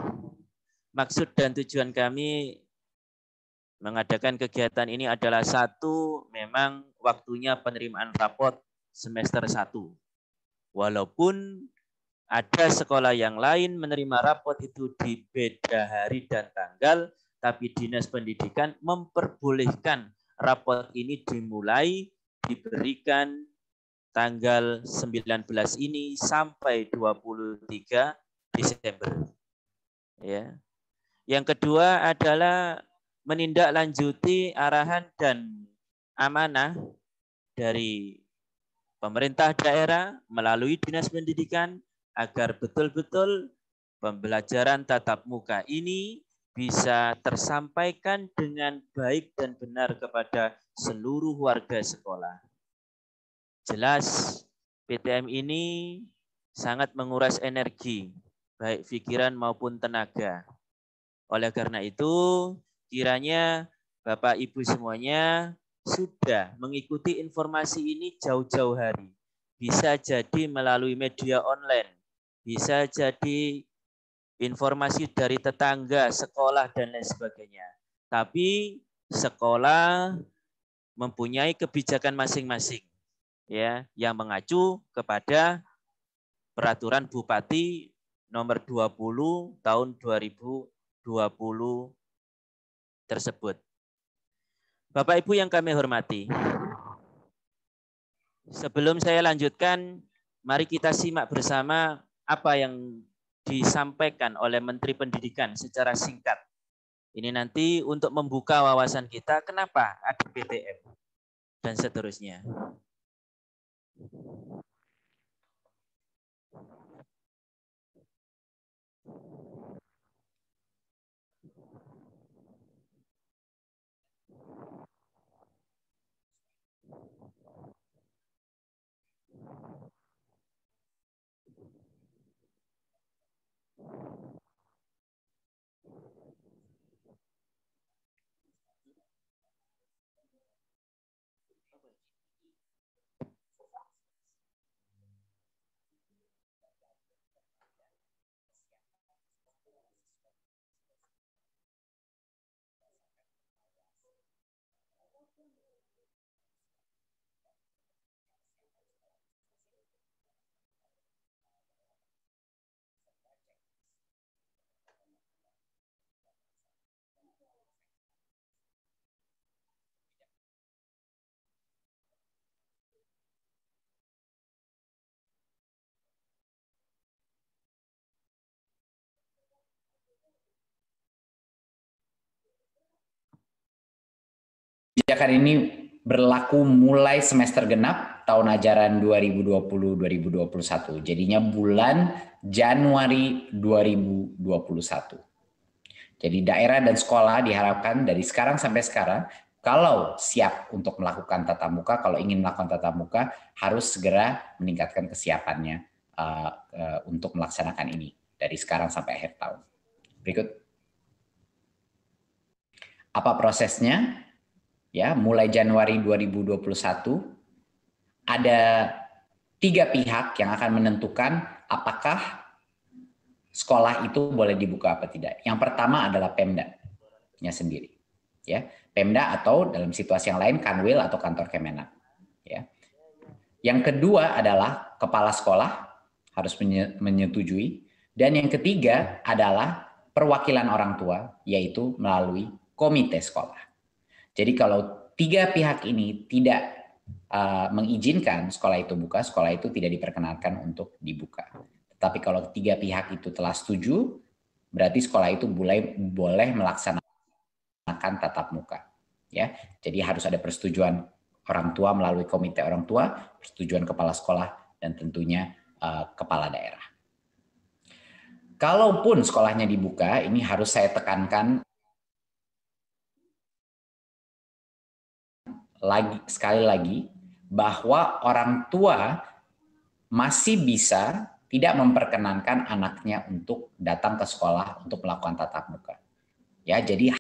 maksud dan tujuan kami mengadakan kegiatan ini adalah satu, memang waktunya penerimaan rapot semester 1. Walaupun ada sekolah yang lain menerima rapot itu di beda hari dan tanggal, tapi Dinas Pendidikan memperbolehkan rapot ini dimulai diberikan tanggal 19 ini sampai 23 Desember. Ya. Yang kedua adalah menindaklanjuti arahan dan amanah dari pemerintah daerah melalui Dinas Pendidikan agar betul-betul pembelajaran tatap muka ini bisa tersampaikan dengan baik dan benar kepada seluruh warga sekolah. Jelas PTM ini sangat menguras energi, baik pikiran maupun tenaga. Oleh karena itu, kiranya Bapak Ibu semuanya sudah mengikuti informasi ini jauh-jauh hari. Bisa jadi melalui media online, bisa jadi informasi dari tetangga, sekolah, dan lain sebagainya. Tapi sekolah mempunyai kebijakan masing-masing, ya, yang mengacu kepada Peraturan Bupati nomor 20 tahun 2020 tersebut. Bapak Ibu yang kami hormati, sebelum saya lanjutkan, mari kita simak bersama apa yang disampaikan oleh Menteri Pendidikan secara singkat. Ini nanti untuk membuka wawasan kita kenapa ada PTM dan seterusnya. Kebijakan ini berlaku mulai semester genap tahun ajaran 2020-2021. Jadinya bulan Januari 2021. Jadi daerah dan sekolah diharapkan dari sekarang sampai sekarang, kalau siap untuk melakukan tatap muka, kalau ingin melakukan tatap muka, harus segera meningkatkan kesiapannya untuk melaksanakan ini dari sekarang sampai akhir tahun. Berikut. Apa prosesnya? Ya, mulai Januari 2021 ada 3 pihak yang akan menentukan apakah sekolah itu boleh dibuka apa tidak. Yang pertama adalah Pemda-nya sendiri. Ya, Pemda atau dalam situasi yang lain Kanwil atau kantor Kemenak. Ya. Yang kedua adalah kepala sekolah harus menyetujui, dan yang ketiga adalah perwakilan orang tua, yaitu melalui komite sekolah. Jadi kalau 3 pihak ini tidak mengizinkan sekolah itu buka, sekolah itu tidak diperkenankan untuk dibuka. Tetapi kalau 3 pihak itu telah setuju, berarti sekolah itu boleh melaksanakan tatap muka. Ya, jadi harus ada persetujuan orang tua melalui komite orang tua, persetujuan kepala sekolah, dan tentunya kepala daerah. Kalaupun sekolahnya dibuka, ini harus saya tekankan sekali lagi, bahwa orang tua masih bisa tidak memperkenankan anaknya untuk datang ke sekolah untuk melakukan tatap muka. Ya, jadi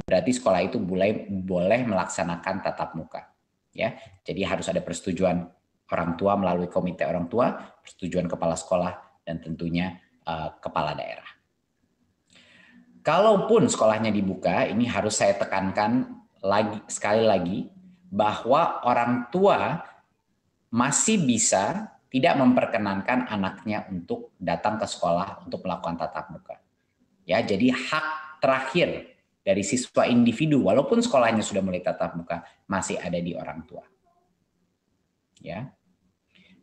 berarti sekolah itu boleh melaksanakan tatap muka. Ya, jadi harus ada persetujuan orang tua melalui komite orang tua, persetujuan kepala sekolah, dan tentunya kepala daerah. Kalaupun sekolahnya dibuka, ini harus saya tekankan sekali lagi, bahwa orang tua masih bisa tidak memperkenankan anaknya untuk datang ke sekolah untuk melakukan tatap muka. Ya, jadi hak terakhir dari siswa individu, walaupun sekolahnya sudah mulai tatap muka, masih ada di orang tua. Ya.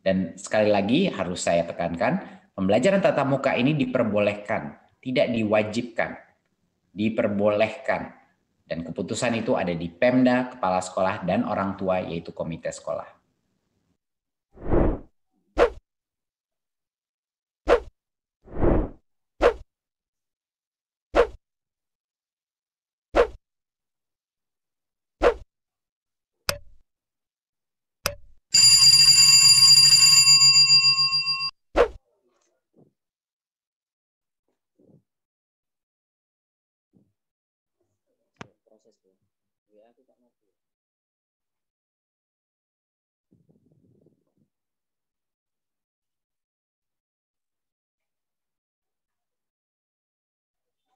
Dan sekali lagi harus saya tekankan, pembelajaran tatap muka ini diperbolehkan, tidak diwajibkan, diperbolehkan. Dan keputusan itu ada di Pemda, kepala sekolah, dan orang tua, yaitu komite sekolah.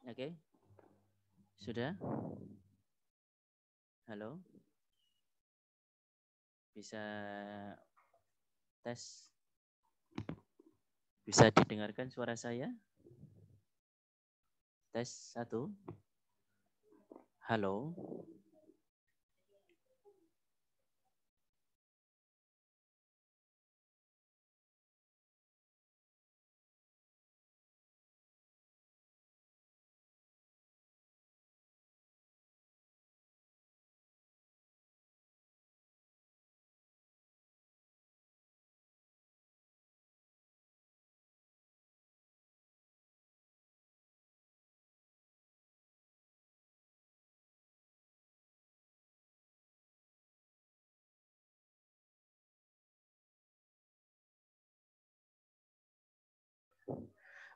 Oke. Sudah? Halo? Bisa tes? Bisa didengarkan suara saya? Tes 1. Halo.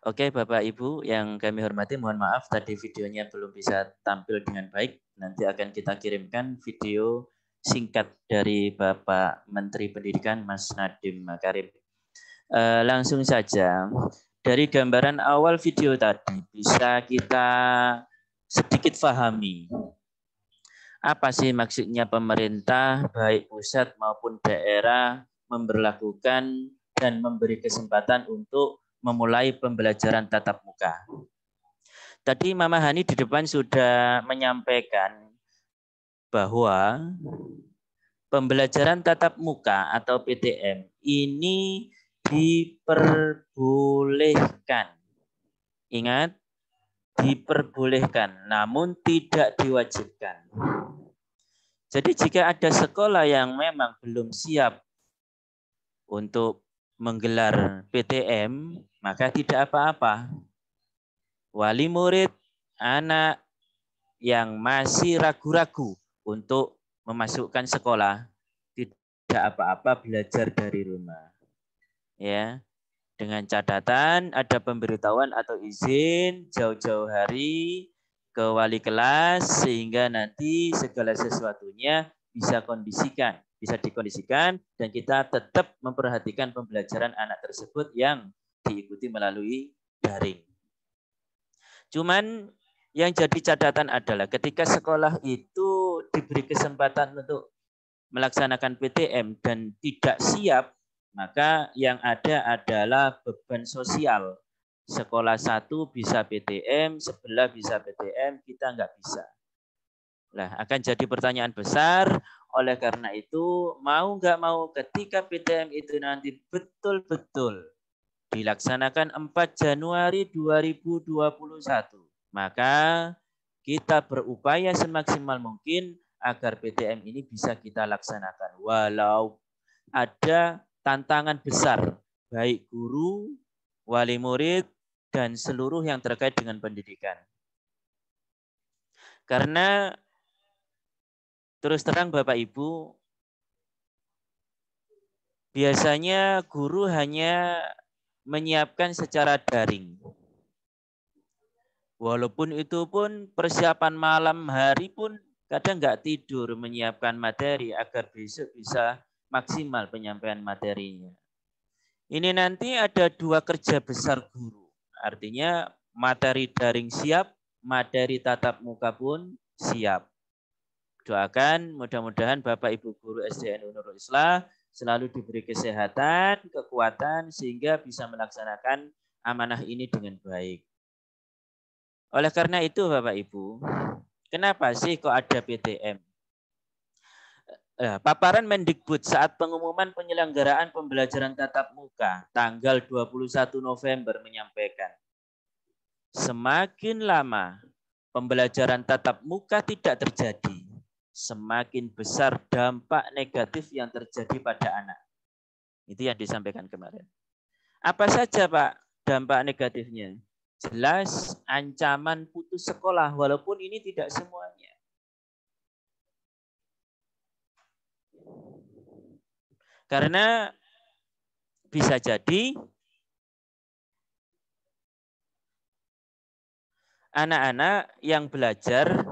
Oke, Bapak Ibu yang kami hormati, mohon maaf tadi videonya belum bisa tampil dengan baik. Nanti akan kita kirimkan video singkat dari Bapak Menteri Pendidikan Mas Nadiem Makarim. Langsung saja, dari gambaran awal video tadi bisa kita sedikit pahami. Apa sih maksudnya pemerintah, baik pusat maupun daerah, memberlakukan dan memberi kesempatan untuk memulai pembelajaran tatap muka. Tadi Mama Hani di depan sudah menyampaikan bahwa pembelajaran tatap muka atau PTM ini diperbolehkan. Ingat, diperbolehkan, namun tidak diwajibkan. Jadi jika ada sekolah yang memang belum siap untuk menggelar PTM, maka tidak apa-apa. Wali murid, anak yang masih ragu-ragu untuk memasukkan sekolah, tidak apa-apa belajar dari rumah. Ya, dengan catatan ada pemberitahuan atau izin jauh-jauh hari ke wali kelas sehingga nanti segala sesuatunya bisa dikondisikan dan kita tetap memperhatikan pembelajaran anak tersebut yang diikuti melalui daring. Cuman yang jadi catatan adalah ketika sekolah itu diberi kesempatan untuk melaksanakan PTM dan tidak siap, maka yang ada adalah beban sosial. Sekolah satu bisa PTM, sebelah bisa PTM, kita nggak bisa. Nah, akan jadi pertanyaan besar. Oleh karena itu, mau nggak mau ketika PTM itu nanti betul-betul dilaksanakan 4 Januari 2021, maka kita berupaya semaksimal mungkin agar PTM ini bisa kita laksanakan. Walau ada tantangan besar, baik guru, wali murid, dan seluruh yang terkait dengan pendidikan. Karena terus terang Bapak Ibu, biasanya guru hanya menyiapkan secara daring. Walaupun itu pun persiapan malam hari pun kadang nggak tidur menyiapkan materi agar besok bisa maksimal penyampaian materinya. Ini nanti ada 2 kerja besar guru. Artinya materi daring siap, materi tatap muka pun siap. Doakan mudah-mudahan Bapak Ibu guru SDN Nurul Islah selalu diberi kesehatan, kekuatan sehingga bisa melaksanakan amanah ini dengan baik. Oleh karena itu Bapak Ibu, kenapa sih kok ada PTM? Paparan Mendikbud saat pengumuman penyelenggaraan pembelajaran tatap muka tanggal 21 November menyampaikan, semakin lama pembelajaran tatap muka tidak terjadi, semakin besar dampak negatif yang terjadi pada anak. Itu yang disampaikan kemarin. Apa saja Pak dampak negatifnya? Jelas ancaman putus sekolah, walaupun ini tidak semuanya. Karena bisa jadi anak-anak yang belajar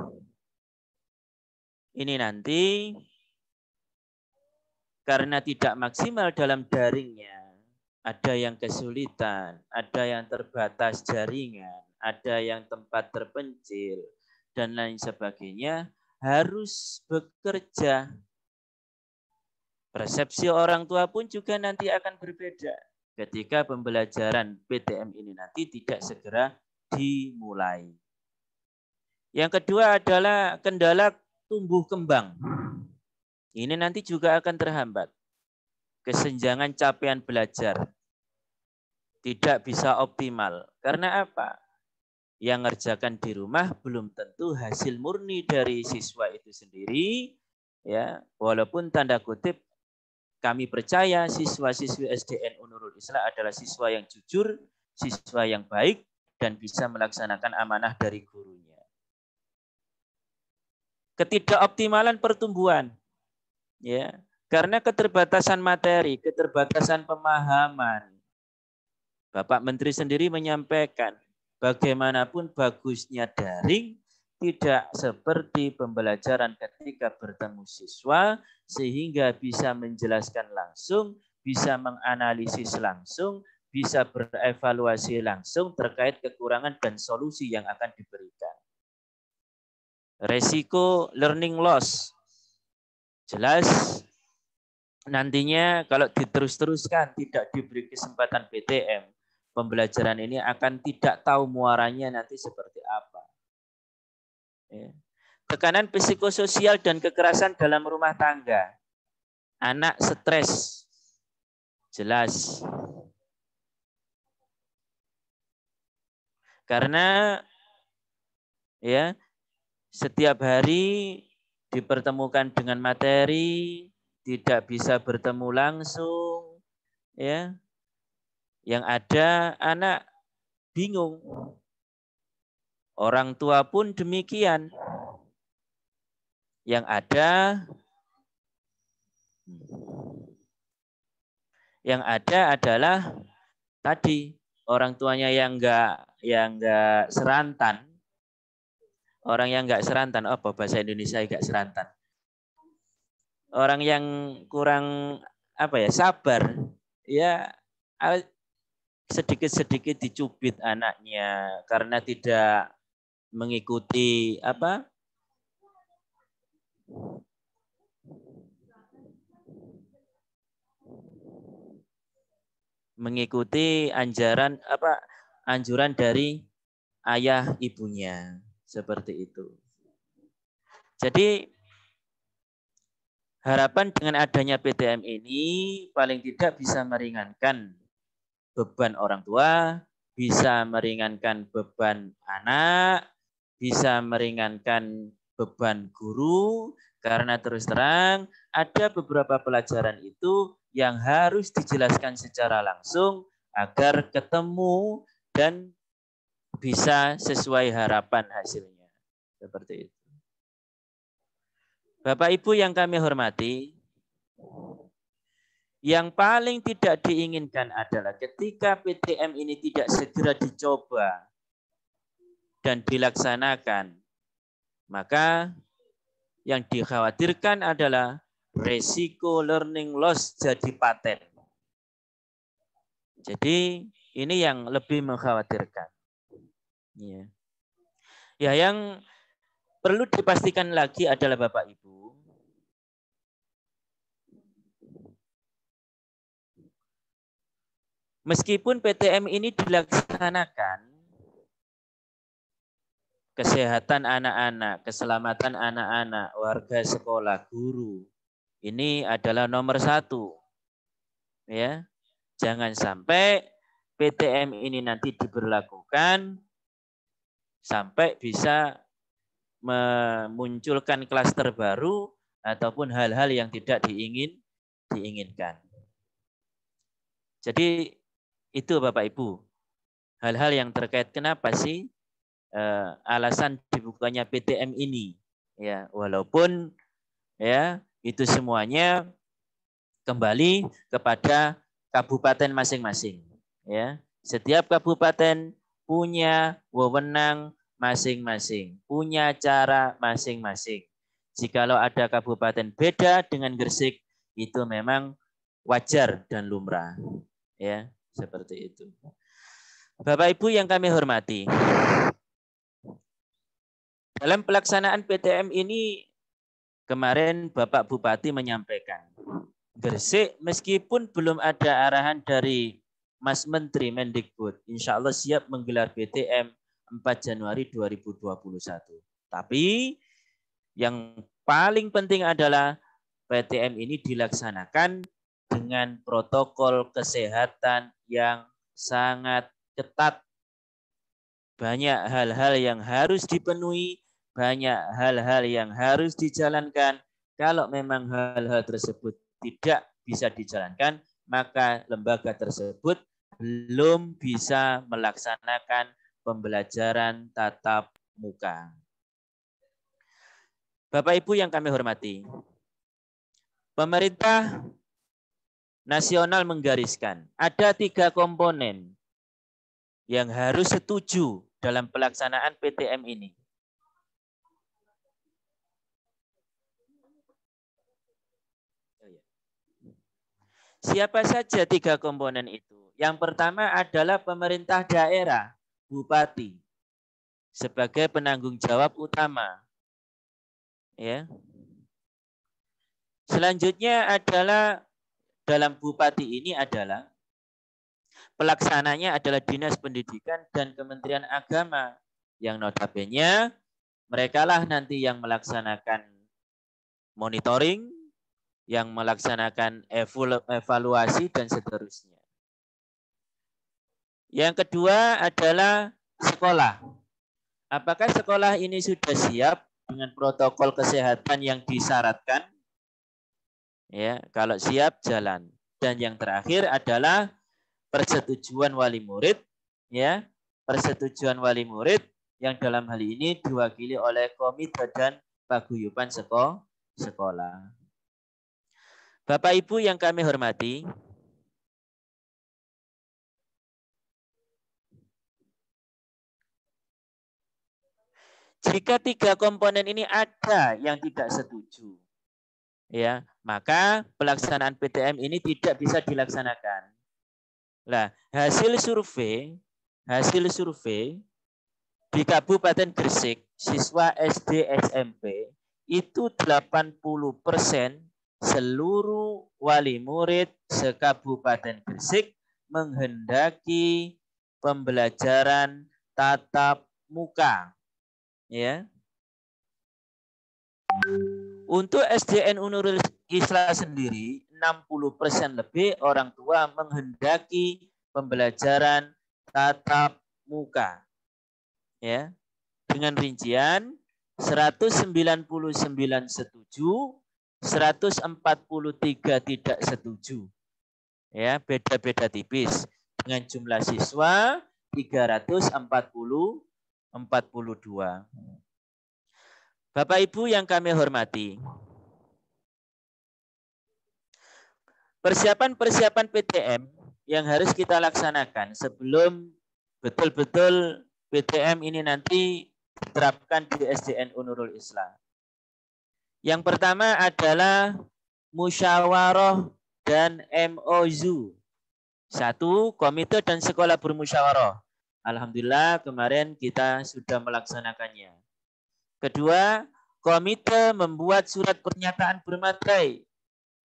ini nanti karena tidak maksimal dalam daringnya, ada yang kesulitan, ada yang terbatas jaringan, ada yang tempat terpencil, dan lain sebagainya, harus bekerja. Persepsi orang tua pun juga nanti akan berbeda ketika pembelajaran PTM ini nanti tidak segera dimulai. Yang kedua adalah kendala tumbuh kembang. Ini nanti juga akan terhambat. Kesenjangan capaian belajar tidak bisa optimal. Karena apa? Yang ngerjakan di rumah belum tentu hasil murni dari siswa itu sendiri. Ya, walaupun tanda kutip kami percaya siswa-siswi SDN Nurul Islah adalah siswa yang jujur, siswa yang baik, dan bisa melaksanakan amanah dari gurunya. Ketidakoptimalan pertumbuhan, ya, karena keterbatasan materi, keterbatasan pemahaman. Bapak Menteri sendiri menyampaikan, bagaimanapun bagusnya daring, tidak seperti pembelajaran ketika bertemu siswa, sehingga bisa menjelaskan langsung, bisa menganalisis langsung, bisa berevaluasi langsung terkait kekurangan dan solusi yang akan diberikan. Resiko learning loss. Jelas nantinya kalau diterus-teruskan, tidak diberi kesempatan PTM, pembelajaran ini akan tidak tahu muaranya nanti seperti apa. Ya. Tekanan psikososial dan kekerasan dalam rumah tangga. Anak stres. Jelas. Karena ya setiap hari dipertemukan dengan materi, tidak bisa bertemu langsung, ya. Yang ada anak bingung. Orang tua pun demikian. Yang ada adalah tadi orang tuanya yang enggak serantan. Orang yang enggak serantan, apa bahasa Indonesia enggak serantan? Orang yang kurang sabar, ya sedikit-sedikit dicubit anaknya karena tidak mengikuti anjuran dari ayah ibunya, seperti itu. Jadi harapan dengan adanya PTM ini paling tidak bisa meringankan beban orang tua, bisa meringankan beban anak, bisa meringankan beban guru, karena terus terang ada beberapa pelajaran itu yang harus dijelaskan secara langsung agar ketemu dan bisa sesuai harapan hasilnya. Seperti itu. Bapak Ibu yang kami hormati, yang paling tidak diinginkan adalah ketika PTM ini tidak segera dicoba dan dilaksanakan, maka yang dikhawatirkan adalah resiko learning loss jadi paten. Jadi ini yang lebih mengkhawatirkan. Ya, yang perlu dipastikan lagi adalah Bapak Ibu, meskipun PTM ini dilaksanakan, kesehatan anak-anak, keselamatan anak-anak, warga sekolah, guru, ini adalah nomor 1. Ya, jangan sampai PTM ini nanti diberlakukan sampai bisa memunculkan klaster baru ataupun hal-hal yang tidak diinginkan. Jadi itu Bapak Ibu, hal-hal yang terkait kenapa sih alasan dibukanya PTM ini, ya, walaupun ya itu semuanya kembali kepada kabupaten masing-masing, ya. Setiap kabupaten punya wewenang masing-masing, punya cara masing-masing. Jikalau ada kabupaten beda dengan Gresik, itu memang wajar dan lumrah, ya, seperti itu. Bapak Ibu yang kami hormati, dalam pelaksanaan PTM ini kemarin Bapak Bupati menyampaikan, Gresik meskipun belum ada arahan dari Mas Menteri Mendikbud, insya Allah siap menggelar PTM 4 Januari 2021. Tapi yang paling penting adalah PTM ini dilaksanakan dengan protokol kesehatan yang sangat ketat. Banyak hal-hal yang harus dipenuhi, banyak hal-hal yang harus dijalankan. Kalau memang hal-hal tersebut tidak bisa dijalankan, maka lembaga tersebut belum bisa melaksanakan pembelajaran tatap muka. Bapak Ibu yang kami hormati, pemerintah nasional menggariskan ada 3 komponen yang harus setuju dalam pelaksanaan PTM ini. Siapa saja 3 komponen itu? Yang pertama adalah pemerintah daerah, bupati, sebagai penanggung jawab utama. Ya. Selanjutnya adalah dalam bupati ini adalah pelaksananya adalah Dinas Pendidikan dan Kementerian Agama yang notabene merekalah nanti yang melaksanakan monitoring, yang melaksanakan evaluasi dan seterusnya. Yang kedua adalah sekolah. Apakah sekolah ini sudah siap dengan protokol kesehatan yang disyaratkan? Ya, kalau siap jalan. Dan yang terakhir adalah persetujuan wali murid, ya, persetujuan wali murid yang dalam hal ini diwakili oleh komite dan paguyuban sekolah. Bapak Ibu yang kami hormati, jika 3 komponen ini ada yang tidak setuju, ya, maka pelaksanaan PTM ini tidak bisa dilaksanakan. Nah, hasil survei di Kabupaten Gresik, siswa SD SMP itu 80% seluruh wali murid se-Kabupaten Gresik menghendaki pembelajaran tatap muka. Ya. Untuk SDN Nurul Islam sendiri, 60% lebih orang tua menghendaki pembelajaran tatap muka. Ya. Dengan rincian 199 setuju, 143 tidak setuju. Ya, beda-beda tipis. Dengan jumlah siswa 342. Bapak Ibu yang kami hormati, persiapan-persiapan PTM yang harus kita laksanakan sebelum betul-betul PTM ini nanti diterapkan di SDN Nurul Islam. Yang pertama adalah musyawarah dan MOU. 1, komite dan sekolah bermusyawarah. Alhamdulillah kemarin kita sudah melaksanakannya. Kedua, komite membuat surat pernyataan bermaterai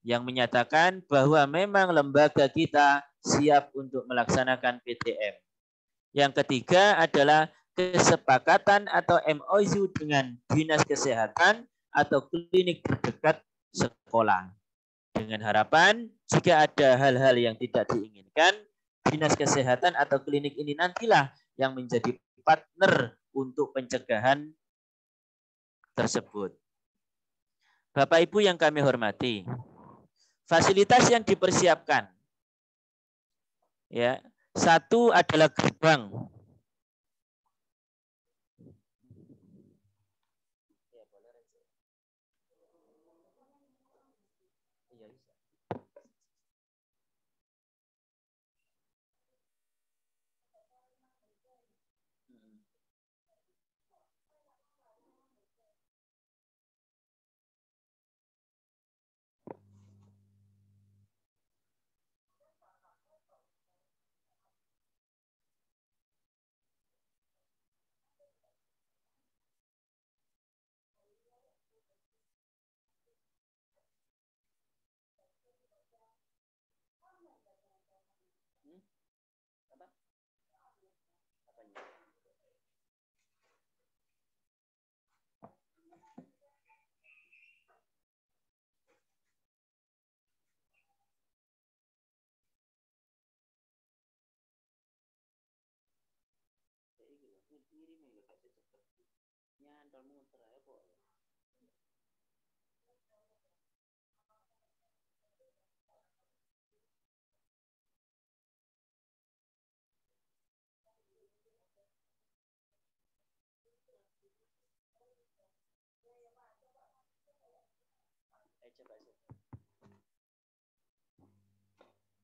yang menyatakan bahwa memang lembaga kita siap untuk melaksanakan PTM. Yang ketiga adalah kesepakatan atau MOU dengan Dinas Kesehatan atau klinik terdekat sekolah. Dengan harapan jika ada hal-hal yang tidak diinginkan, Dinas Kesehatan atau klinik ini nantilah yang menjadi partner untuk pencegahan tersebut. Bapak Ibu yang kami hormati, fasilitas yang dipersiapkan, ya, 1 adalah gerbang.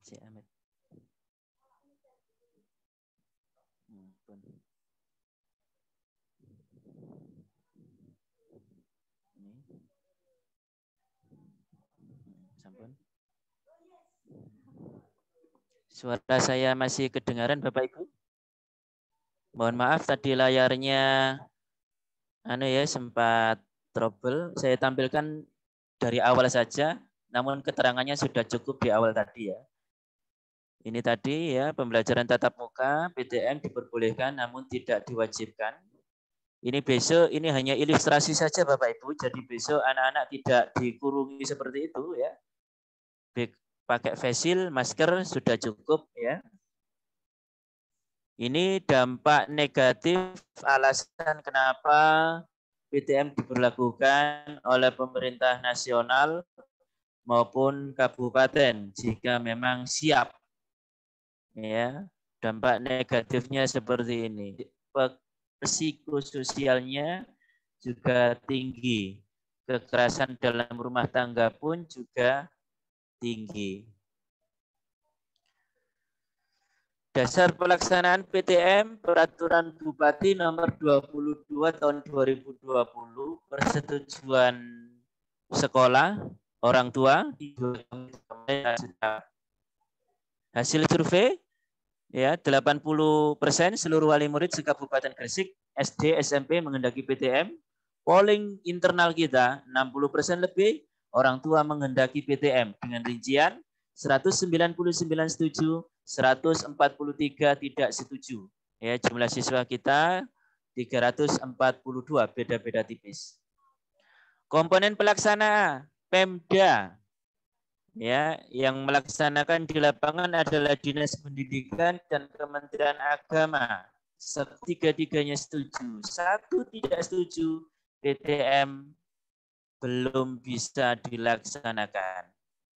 Si Ahmed. Sampun. Suara saya masih kedengaran Bapak Ibu? Mohon maaf tadi layarnya sempat trouble. Saya tampilkan dari awal saja, namun keterangannya sudah cukup di awal tadi ya. Ini tadi ya, pembelajaran tatap muka, PTM diperbolehkan namun tidak diwajibkan. Ini besok, ini hanya ilustrasi saja Bapak Ibu, jadi besok anak-anak tidak dikurungi seperti itu ya. Pakai face shield, masker sudah cukup ya. Ini dampak negatif alasan kenapa PTM diberlakukan oleh pemerintah nasional maupun kabupaten jika memang siap. Ya, dampak negatifnya seperti ini. Psikososialnya juga tinggi. Kekerasan dalam rumah tangga pun juga tinggi. Dasar pelaksanaan PTM Peraturan Bupati Nomor 22 Tahun 2020 persetujuan sekolah, orang tua. Hasil survei ya 80% seluruh wali murid se-Kabupaten Gresik SD SMP menghendaki PTM. Polling internal kita 60% lebih orang tua menghendaki PTM dengan rincian 199 setuju, 143 tidak setuju. Ya, jumlah siswa kita 342, beda-beda tipis. Komponen pelaksana Pemda ya, yang melaksanakan di lapangan adalah Dinas Pendidikan dan Kementerian Agama. Tiga-tiganya setuju. Satu tidak setuju, PTM belum bisa dilaksanakan.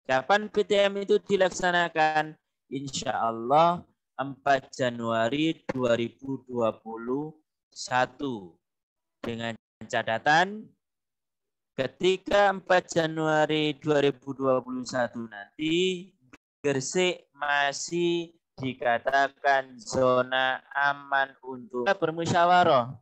Kapan PTM itu dilaksanakan? Insya Allah 4 Januari 2021 dengan catatan ketika 4 Januari 2021 nanti Gresik masih dikatakan zona aman untuk bermusyawarah.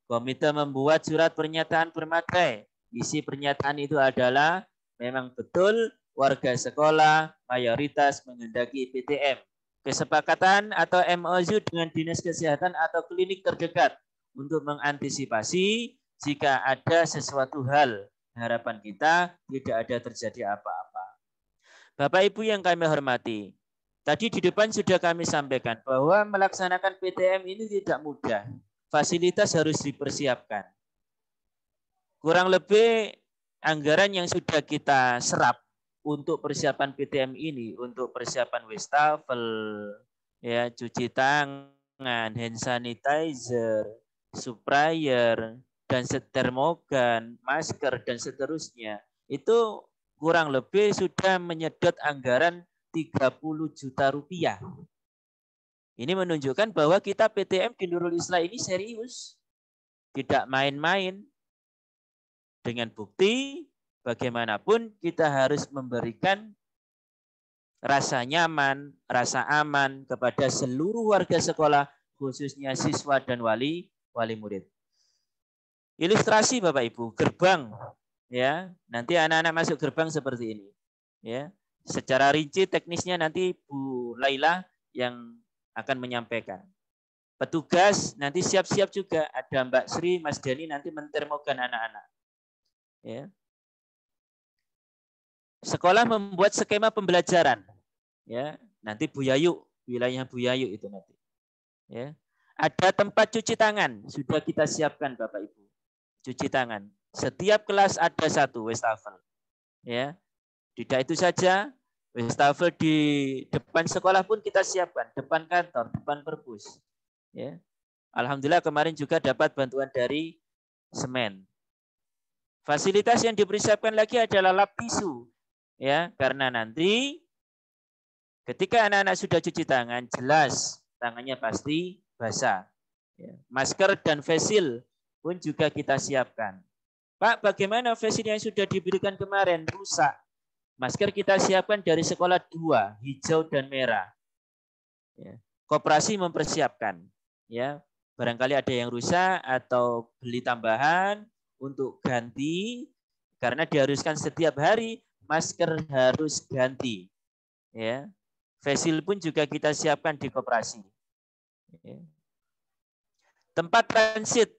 Komite membuat surat pernyataan bermaterai. Isi pernyataan itu adalah memang betul warga sekolah mayoritas menghendaki PTM. Kesepakatan atau MOU dengan Dinas Kesehatan atau klinik terdekat untuk mengantisipasi jika ada sesuatu hal. Harapan kita tidak ada terjadi apa-apa. Bapak Ibu yang kami hormati, tadi di depan sudah kami sampaikan bahwa melaksanakan PTM ini tidak mudah. Fasilitas harus dipersiapkan. Kurang lebih anggaran yang sudah kita serap untuk persiapan PTM ini, untuk persiapan wastafel, ya, cuci tangan, hand sanitizer, sprayer, dan termogan, masker, dan seterusnya, itu kurang lebih sudah menyedot anggaran 30 juta rupiah. Ini menunjukkan bahwa kita PTM di Nurul Islah ini serius, tidak main-main. Dengan bukti bagaimanapun kita harus memberikan rasa nyaman, rasa aman kepada seluruh warga sekolah, khususnya siswa dan wali murid. Ilustrasi Bapak Ibu, gerbang ya. Nanti anak-anak masuk gerbang seperti ini. Ya. Secara rinci teknisnya nanti Bu Laila yang akan menyampaikan. Petugas nanti siap-siap juga, ada Mbak Sri, Mas Dani nanti mentermogan anak-anak. Ya. Sekolah membuat skema pembelajaran. Ya, nanti Bu Yayu, wilayah Bu Yayu itu nanti. Ya. Ada tempat cuci tangan, sudah kita siapkan Bapak Ibu. Cuci tangan. Setiap kelas ada satu wastafel. Ya. Tidak itu saja, wastafel di depan sekolah pun kita siapkan, depan kantor, depan perpus. Ya. Alhamdulillah kemarin juga dapat bantuan dari semen. Fasilitas yang dipersiapkan lagi adalah lap tisu, ya, karena nanti ketika anak-anak sudah cuci tangan, jelas tangannya pasti basah. Ya. Masker dan face shield pun juga kita siapkan. Pak, bagaimana face shield yang sudah diberikan kemarin rusak? Masker kita siapkan dari sekolah 2, hijau dan merah. Ya. Koperasi mempersiapkan, ya. Barangkali ada yang rusak atau beli tambahan untuk ganti, karena diharuskan setiap hari masker harus ganti. Ya. Face shield pun juga kita siapkan di koperasi. Ya. Tempat transit.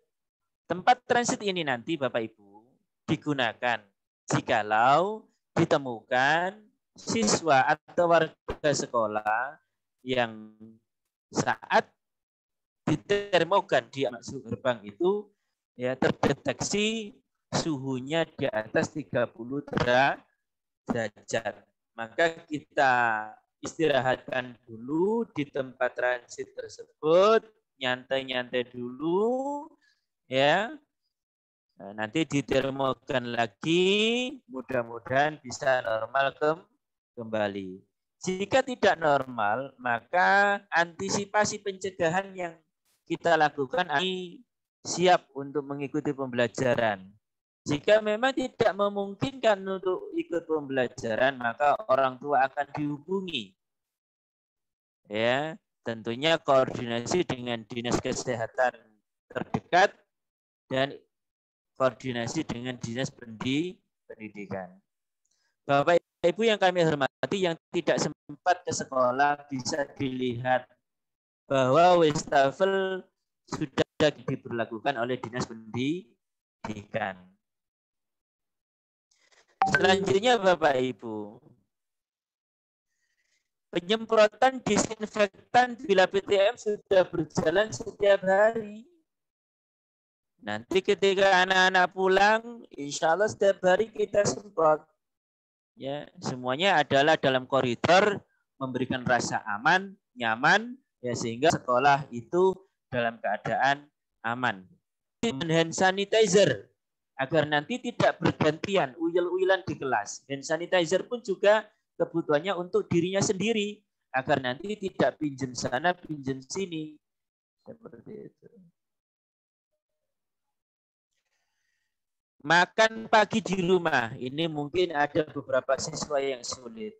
Tempat transit ini nanti Bapak Ibu digunakan jikalau ditemukan siswa atau warga sekolah yang saat ditermogan di masuk gerbang itu ya terdeteksi suhunya di atas 30 derajat. Maka kita istirahatkan dulu di tempat transit tersebut, nyantai-nyantai dulu ya. Nah, nanti ditermogan lagi, mudah-mudahan bisa normal kembali. Jika tidak normal, maka antisipasi pencegahan yang kita lakukan ini siap untuk mengikuti pembelajaran. Jika memang tidak memungkinkan untuk ikut pembelajaran, maka orang tua akan dihubungi. Ya, tentunya koordinasi dengan dinas kesehatan terdekat dan koordinasi dengan dinas pendidikan. Bapak Ibu yang kami hormati, yang tidak sempat ke sekolah bisa dilihat bahwa wastafel sudah diberlakukan oleh dinas pendidikan. Selanjutnya Bapak Ibu, penyemprotan disinfektan bila PTM sudah berjalan setiap hari. Nanti ketika anak-anak pulang, insya Allah setiap hari kita semprot. Ya, semuanya adalah dalam koridor memberikan rasa aman, nyaman, ya sehingga sekolah itu dalam keadaan aman. Hand sanitizer agar nanti tidak bergantian uyel-uyelan di kelas. Hand sanitizer pun juga kebutuhannya untuk dirinya sendiri agar nanti tidak pinjam sana, pinjam sini. Seperti itu. Makan pagi di rumah, ini mungkin ada beberapa siswa yang sulit.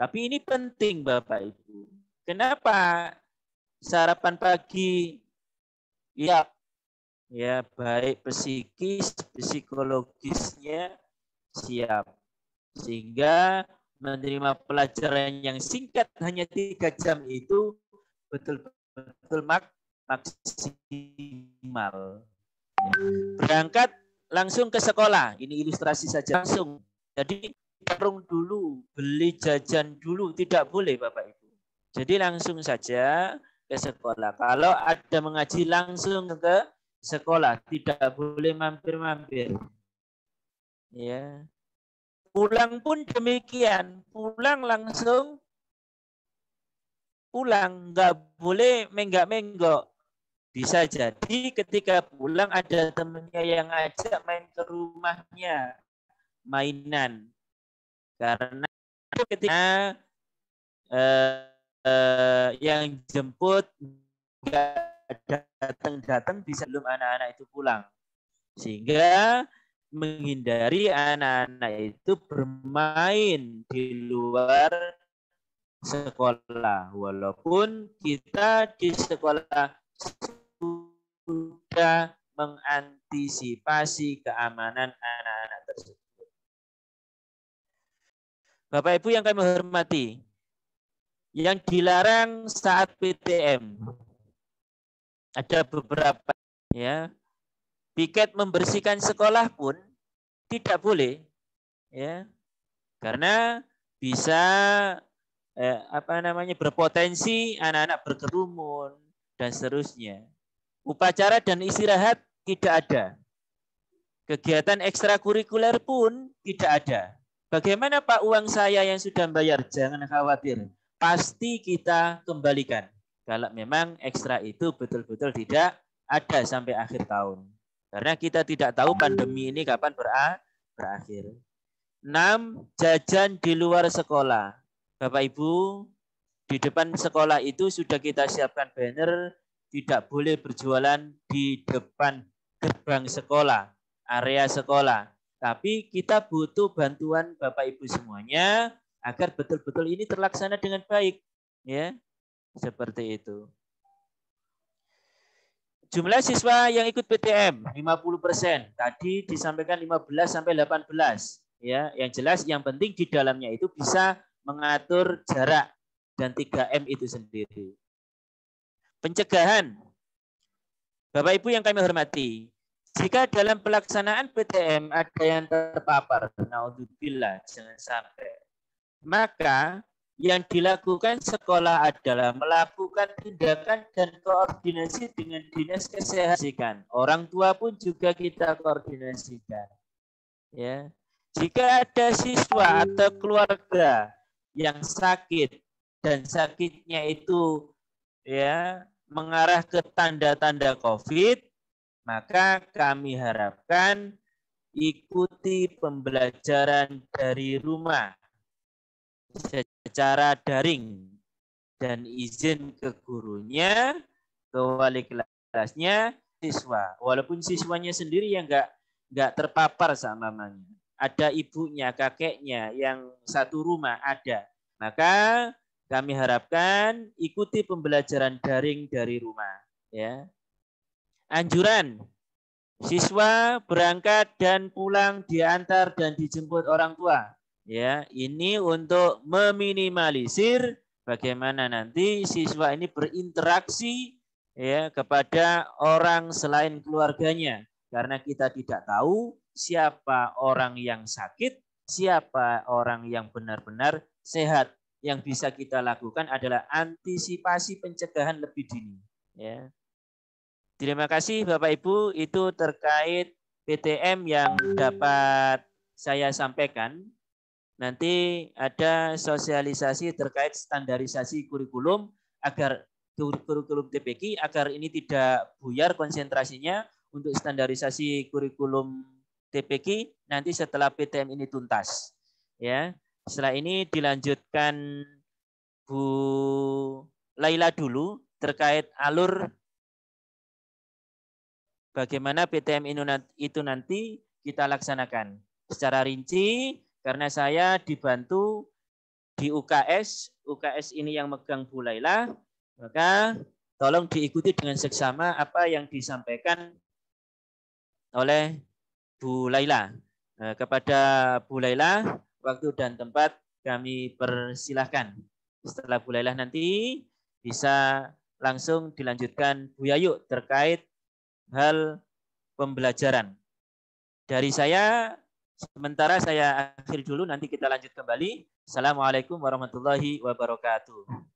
Tapi ini penting Bapak Ibu. Kenapa sarapan pagi ya baik psikis, psikologisnya siap. Sehingga menerima pelajaran yang singkat hanya 3 jam itu betul-betul maksimal. Berangkat langsung ke sekolah, ini ilustrasi saja langsung. Jadi tarung dulu, beli jajan dulu, tidak boleh Bapak Ibu. Jadi langsung saja ke sekolah. Kalau ada mengaji langsung ke sekolah, tidak boleh mampir-mampir. Ya. Pulang pun demikian, pulang langsung pulang, nggak boleh menggak-menggok. Bisa jadi ketika pulang ada temennya yang ajak main ke rumahnya, mainan. Karena ketika yang jemput nggak datang-datang bisa belum anak-anak itu pulang. Sehingga menghindari anak-anak itu bermain di luar sekolah. Walaupun kita di sekolah sudah mengantisipasi keamanan anak-anak tersebut. Bapak Ibu yang kami hormati, yang dilarang saat PTM ada beberapa ya. Piket membersihkan sekolah pun tidak boleh ya. Karena bisa berpotensi anak-anak berkerumun dan seterusnya. Upacara dan istirahat tidak ada. Kegiatan ekstrakurikuler pun tidak ada. Bagaimana Pak uang saya yang sudah bayar? Jangan khawatir. Pasti kita kembalikan. Kalau memang ekstra itu betul-betul tidak ada sampai akhir tahun. Karena kita tidak tahu pandemi ini kapan berakhir. 6. Jajan di luar sekolah. Bapak Ibu, di depan sekolah itu sudah kita siapkan banner, tidak boleh berjualan di depan gerbang sekolah, area sekolah. Tapi kita butuh bantuan Bapak Ibu semuanya agar betul-betul ini terlaksana dengan baik. Ya, seperti itu. Jumlah siswa yang ikut PTM 50%. Tadi disampaikan 15 sampai 18. Ya, yang jelas yang penting di dalamnya itu bisa mengatur jarak dan 3M itu sendiri. Pencegahan. Bapak Ibu yang kami hormati, jika dalam pelaksanaan PTM ada yang terpapar, naudzubillah, jangan sampai, maka yang dilakukan sekolah adalah melakukan tindakan dan koordinasi dengan dinas kesehatan. Orang tua pun juga kita koordinasikan. Ya, jika ada siswa atau keluarga yang sakit dan sakitnya itu ya mengarah ke tanda-tanda COVID, maka kami harapkan ikuti pembelajaran dari rumah secara daring dan izin ke gurunya, ke wali kelasnya, siswa. Walaupun siswanya sendiri yang nggak terpapar sama mamanya. Ada ibunya, kakeknya yang satu rumah ada. Maka kami harapkan ikuti pembelajaran daring dari rumah. Ya. Anjuran, siswa berangkat dan pulang diantar dan dijemput orang tua. Ya, ini untuk meminimalisir bagaimana nanti siswa ini berinteraksi ya kepada orang selain keluarganya. Karena kita tidak tahu siapa orang yang sakit, siapa orang yang benar-benar sehat. Yang bisa kita lakukan adalah antisipasi pencegahan lebih dini. Ya. Terima kasih Bapak Ibu, itu terkait PTM yang dapat saya sampaikan. Nanti ada sosialisasi terkait standarisasi kurikulum agar kurikulum TPQ agar ini tidak buyar konsentrasinya untuk standarisasi kurikulum TPQ nanti setelah PTM ini tuntas. Ya. Setelah ini dilanjutkan Bu Laila dulu terkait alur bagaimana PTM itu nanti kita laksanakan secara rinci karena saya dibantu di UKS ini yang megang Bu Laila, maka tolong diikuti dengan seksama apa yang disampaikan oleh Bu Laila. Kepada Bu Laila, waktu dan tempat kami persilahkan. Setelah Bu Laila nanti bisa langsung dilanjutkan Bu Yayu terkait hal pembelajaran. Dari saya, sementara saya akhiri dulu, nanti kita lanjut kembali. Assalamualaikum warahmatullahi wabarakatuh.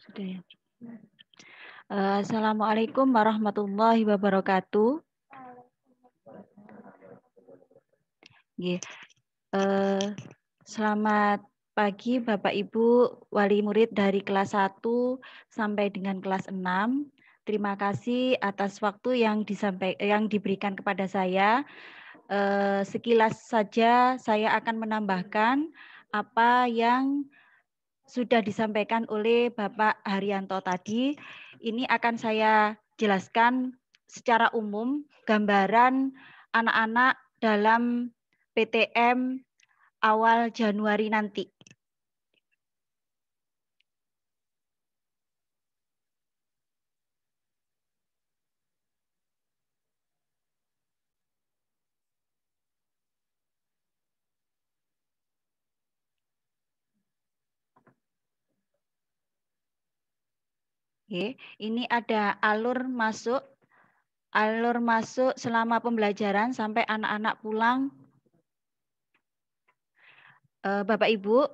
Sudah ya. Assalamualaikum warahmatullahi wabarakatuh. Selamat pagi Bapak Ibu wali murid dari kelas 1 sampai dengan kelas 6. Terima kasih atas waktu yang diberikan kepada saya. Sekilas saja saya akan menambahkan apa yang sudah disampaikan oleh Bapak Haryanto tadi. Ini akan saya jelaskan secara umum gambaran anak-anak dalam PTM awal Januari nanti. Oke, ini ada alur masuk selama pembelajaran sampai anak-anak pulang. Bapak Ibu,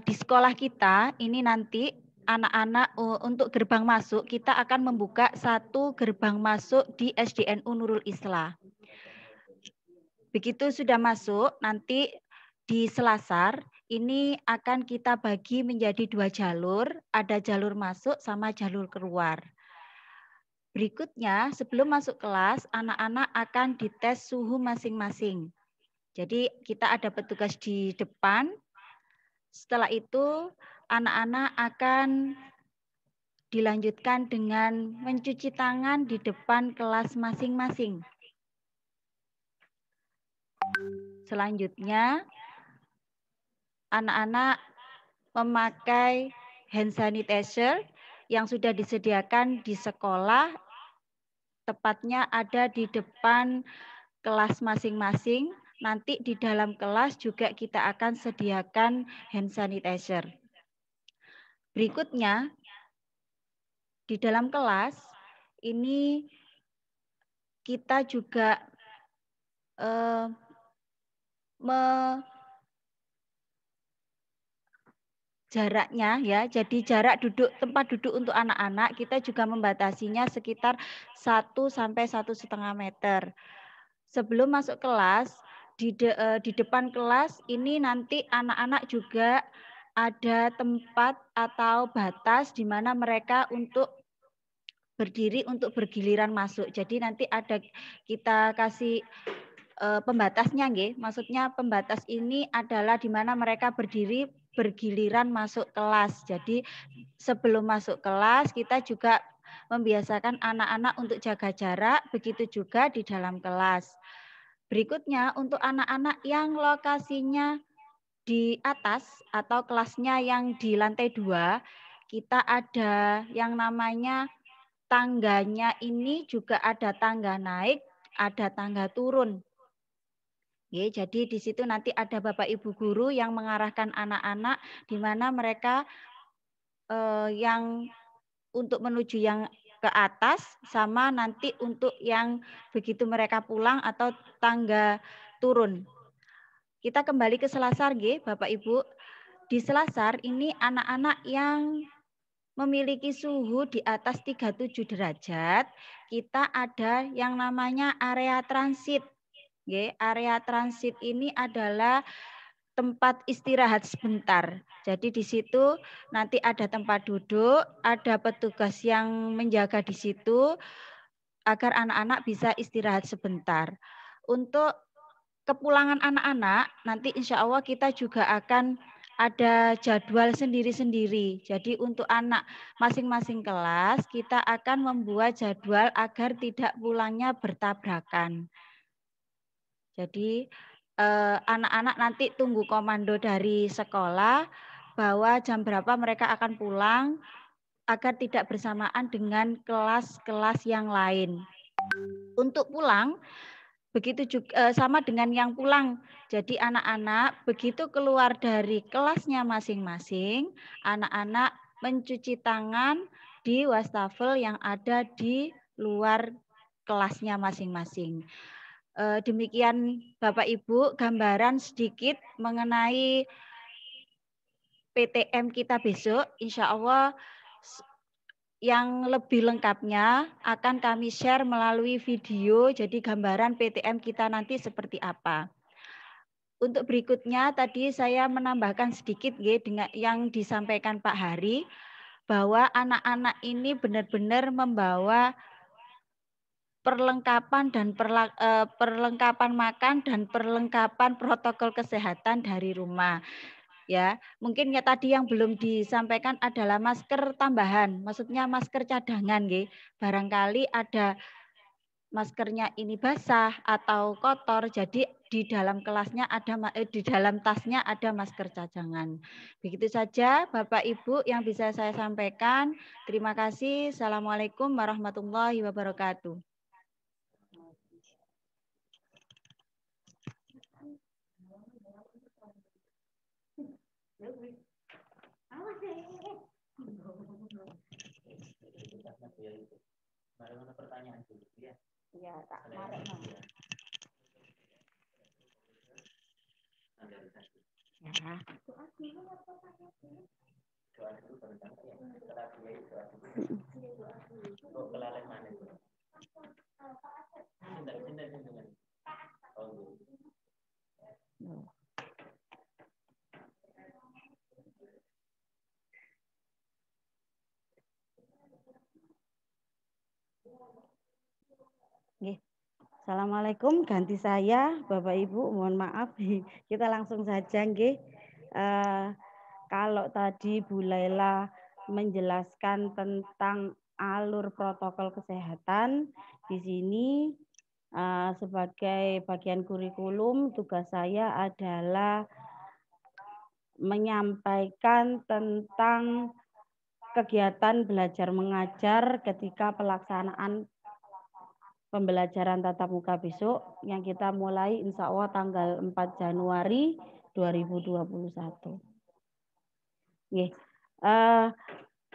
di sekolah kita ini nanti anak-anak untuk gerbang masuk kita akan membuka satu gerbang masuk di SDNU Nurul Islah. Begitu sudah masuk, nanti di Selasar ini akan kita bagi menjadi 2 jalur, ada jalur masuk sama jalur keluar. Berikutnya, sebelum masuk kelas, anak-anak akan dites suhu masing-masing. Jadi kita ada petugas di depan. Setelah itu, anak-anak akan dilanjutkan dengan mencuci tangan di depan kelas masing-masing. Selanjutnya, anak-anak memakai hand sanitizer yang sudah disediakan di sekolah, tepatnya ada di depan kelas masing-masing. Nanti di dalam kelas juga kita akan sediakan hand sanitizer. Berikutnya, di dalam kelas ini kita juga jaraknya ya, jadi jarak tempat duduk untuk anak-anak kita juga membatasinya sekitar 1 sampai 1,5 meter. Sebelum masuk kelas, di depan kelas ini nanti anak-anak juga ada tempat atau batas di mana mereka untuk berdiri untuk bergiliran masuk. Jadi nanti ada kita kasih pembatasnya nggih. Maksudnya pembatas ini adalah di mana mereka berdiri bergiliran masuk kelas. Jadi sebelum masuk kelas kita juga membiasakan anak-anak untuk jaga jarak, begitu juga di dalam kelas. Berikutnya untuk anak-anak yang lokasinya di atas atau kelasnya yang di lantai 2, kita ada yang namanya tangganya ini juga ada tangga naik, ada tangga turun. Ya, jadi di situ nanti ada Bapak Ibu guru yang mengarahkan anak-anak di mana mereka yang untuk menuju yang ke atas sama nanti untuk yang begitu mereka pulang atau tangga turun. Kita kembali ke Selasar nggih, Bapak Ibu. Di Selasar ini anak-anak yang memiliki suhu di atas 37 derajat, kita ada yang namanya area transit. Area transit ini adalah tempat istirahat sebentar. Jadi di situ nanti ada tempat duduk, ada petugas yang menjaga di situ agar anak-anak bisa istirahat sebentar. Untuk kepulangan anak-anak, nanti insya Allah kita juga akan ada jadwal sendiri-sendiri. Jadi untuk anak masing-masing kelas, kita akan membuat jadwal agar tidak pulangnya bertabrakan. Jadi anak-anak nanti tunggu komando dari sekolah bahwa jam berapa mereka akan pulang agar tidak bersamaan dengan kelas-kelas yang lain. Untuk pulang, begitu juga sama dengan yang pulang. Jadi anak-anak begitu keluar dari kelasnya masing-masing, anak-anak mencuci tangan di wastafel yang ada di luar kelasnya masing-masing. Demikian Bapak Ibu gambaran sedikit mengenai PTM kita besok, insya Allah yang lebih lengkapnya akan kami share melalui video, jadi gambaran PTM kita nanti seperti apa. Untuk berikutnya tadi saya menambahkan sedikit dengan yang disampaikan Pak Hari, bahwa anak-anak ini benar-benar membawa perlengkapan dan perlengkapan makan dan perlengkapan protokol kesehatan dari rumah. Ya, mungkin ya tadi yang belum disampaikan adalah masker tambahan, maksudnya masker cadangan, nggih. Barangkali ada maskernya ini basah atau kotor, jadi di dalam kelasnya ada di dalam tasnya ada masker cadangan. Begitu saja Bapak Ibu yang bisa saya sampaikan. Terima kasih. Assalamualaikum warahmatullahi wabarakatuh. Bagaimana pertanyaan dulu ya? Ya, tak marek no. Ya. Doa dulu baru sampai ya. Setelah dia itu doa dulu. Oh, kelalaian mana itu? Cinta. Oh, Assalamualaikum, ganti saya Bapak Ibu, mohon maaf kita langsung saja nggih. Kalau tadi Bu Laila menjelaskan tentang alur protokol kesehatan, di sini sebagai bagian kurikulum tugas saya adalah menyampaikan tentang kegiatan belajar mengajar ketika pelaksanaan pembelajaran tatap muka besok yang kita mulai insya Allah tanggal 4 Januari 2021.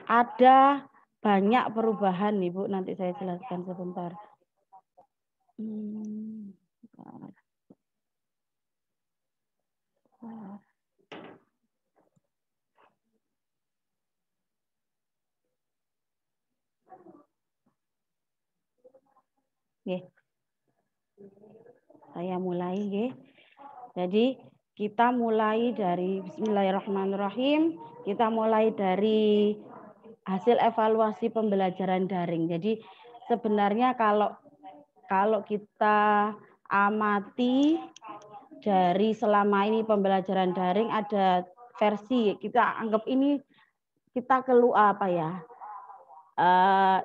Ada banyak perubahan nih Bu, nanti saya jelaskan sebentar. Saya mulai nggih. Jadi kita mulai dari Bismillahirrahmanirrahim. Kita mulai dari hasil evaluasi pembelajaran daring. Jadi sebenarnya kalau kita amati dari selama ini pembelajaran daring ada versi, kita anggap ini kita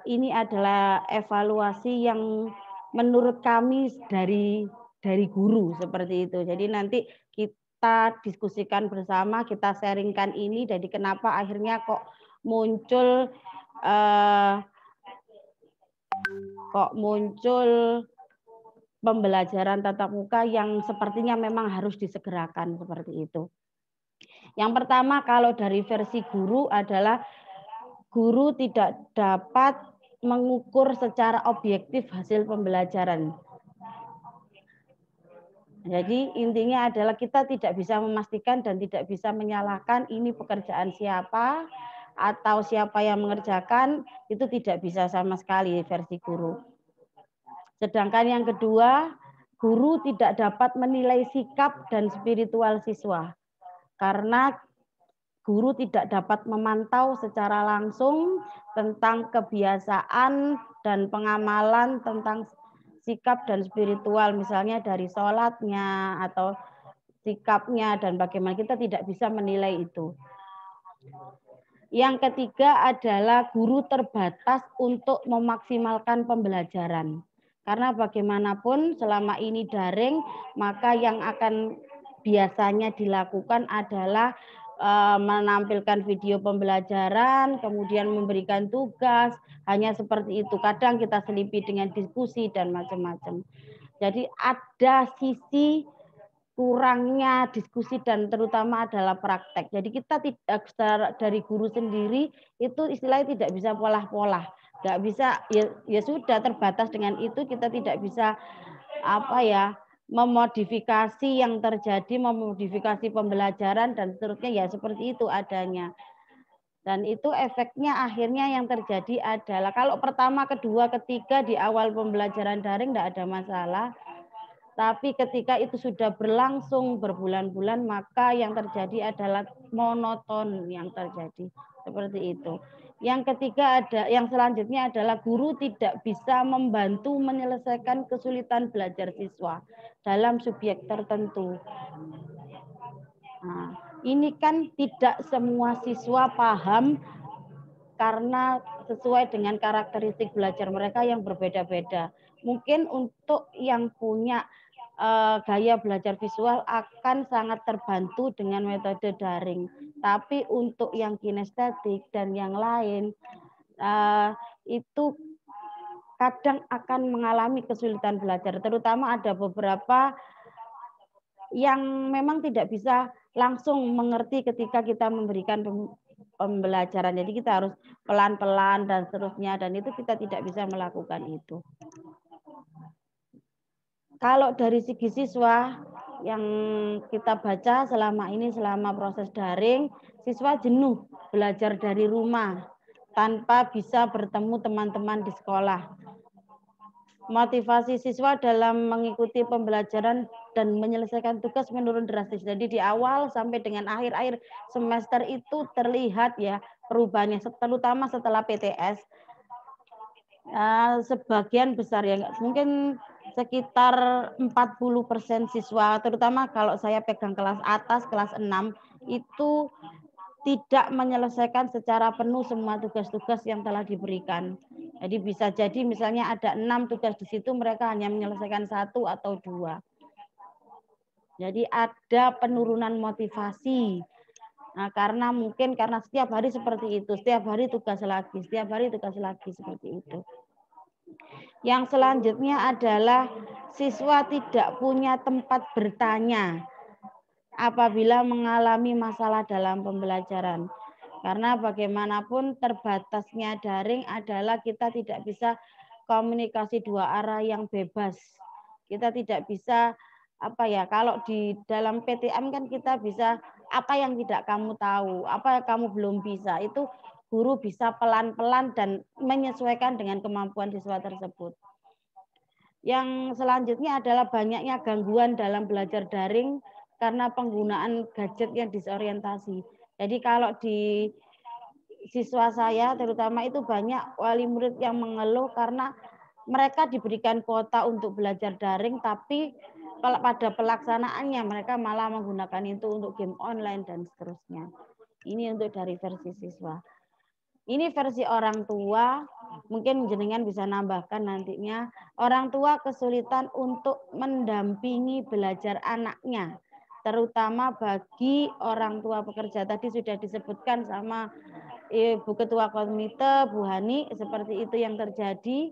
ini adalah evaluasi yang menurut kami dari guru seperti itu. Jadi nanti kita diskusikan bersama, kita sharingkan ini. Jadi kenapa akhirnya kok muncul pembelajaran tatap muka yang sepertinya memang harus disegerakan seperti itu. Yang pertama kalau dari versi guru adalah guru tidak dapat mengukur secara objektif hasil pembelajaran. Jadi intinya adalah kita tidak bisa memastikan dan tidak bisa menyalahkan ini pekerjaan siapa atau siapa yang mengerjakan, itu tidak bisa sama sekali versi guru. Sedangkan yang kedua, guru tidak dapat menilai sikap dan spiritual siswa karena guru tidak dapat memantau secara langsung tentang kebiasaan dan pengamalan tentang sikap dan spiritual, misalnya dari sholatnya atau sikapnya dan bagaimana, kita tidak bisa menilai itu. Yang ketiga adalah guru terbatas untuk memaksimalkan pembelajaran. Karena bagaimanapun selama ini daring, maka yang akan biasanya dilakukan adalah menampilkan video pembelajaran, kemudian memberikan tugas, hanya seperti itu. Kadang kita selipi dengan diskusi dan macam-macam. Jadi ada sisi kurangnya diskusi dan terutama adalah praktek. Jadi kita tidak dari guru sendiri itu istilahnya tidak bisa polah-polah, nggak bisa ya sudah terbatas dengan itu, kita tidak bisa memodifikasi yang terjadi, memodifikasi pembelajaran dan seterusnya, ya seperti itu adanya. Dan itu efeknya akhirnya yang terjadi adalah kalau pertama, kedua, ketiga di awal pembelajaran daring tidak ada masalah. Tapi ketika itu sudah berlangsung berbulan-bulan, maka yang terjadi adalah monoton yang terjadi. Seperti itu. Yang ketiga yang selanjutnya adalah guru tidak bisa membantu menyelesaikan kesulitan belajar siswa dalam subjek tertentu. Nah, ini kan tidak semua siswa paham karena sesuai dengan karakteristik belajar mereka yang berbeda-beda. Mungkin untuk yang punya gaya belajar visual akan sangat terbantu dengan metode daring. Tapi untuk yang kinestetik dan yang lain itu kadang akan mengalami kesulitan belajar. Terutama ada beberapa yang memang tidak bisa langsung mengerti ketika kita memberikan pembelajaran. Jadi kita harus pelan-pelan dan seterusnya, dan itu kita tidak bisa melakukan itu. Kalau dari segi siswa yang kita baca selama ini, selama proses daring, siswa jenuh belajar dari rumah tanpa bisa bertemu teman-teman di sekolah. Motivasi siswa dalam mengikuti pembelajaran dan menyelesaikan tugas menurun drastis. Jadi di awal sampai dengan akhir semester itu terlihat ya perubahannya, terutama setelah PTS. Sebagian besar ya, mungkin sekitar 40% siswa, terutama kalau saya pegang kelas atas, kelas 6, itu tidak menyelesaikan secara penuh semua tugas-tugas yang telah diberikan. Jadi bisa jadi misalnya ada 6 tugas di situ, mereka hanya menyelesaikan 1 atau 2. Jadi ada penurunan motivasi. Nah, karena setiap hari seperti itu, setiap hari tugas lagi, seperti itu. Yang selanjutnya adalah siswa tidak punya tempat bertanya apabila mengalami masalah dalam pembelajaran. Karena bagaimanapun terbatasnya daring adalah kita tidak bisa komunikasi dua arah yang bebas. Kita tidak bisa kalau di dalam PTM kan kita bisa apa yang tidak kamu tahu, apa yang kamu belum bisa, itu guru bisa pelan-pelan dan menyesuaikan dengan kemampuan siswa tersebut. Yang selanjutnya adalah banyaknya gangguan dalam belajar daring karena penggunaan gadget yang disorientasi. Jadi kalau di siswa saya terutama itu banyak wali murid yang mengeluh karena mereka diberikan kuota untuk belajar daring, tapi pada pelaksanaannya mereka malah menggunakan itu untuk game online dan seterusnya. Ini untuk dari versi siswa. Ini versi orang tua, mungkin jenengan bisa nambahkan nantinya. Orang tua kesulitan untuk mendampingi belajar anaknya, terutama bagi orang tua pekerja. Tadi sudah disebutkan sama Ibu Ketua Komite, Bu Hani, seperti itu yang terjadi.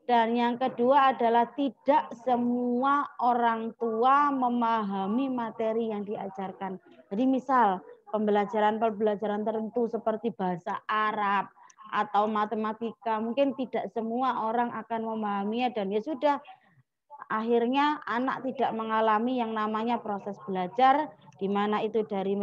Dan yang kedua adalah tidak semua orang tua memahami materi yang diajarkan. Jadi misal pembelajaran tertentu seperti bahasa Arab atau matematika, mungkin tidak semua orang akan memahaminya, dan ya sudah, akhirnya anak tidak mengalami yang namanya proses belajar, di mana itu dari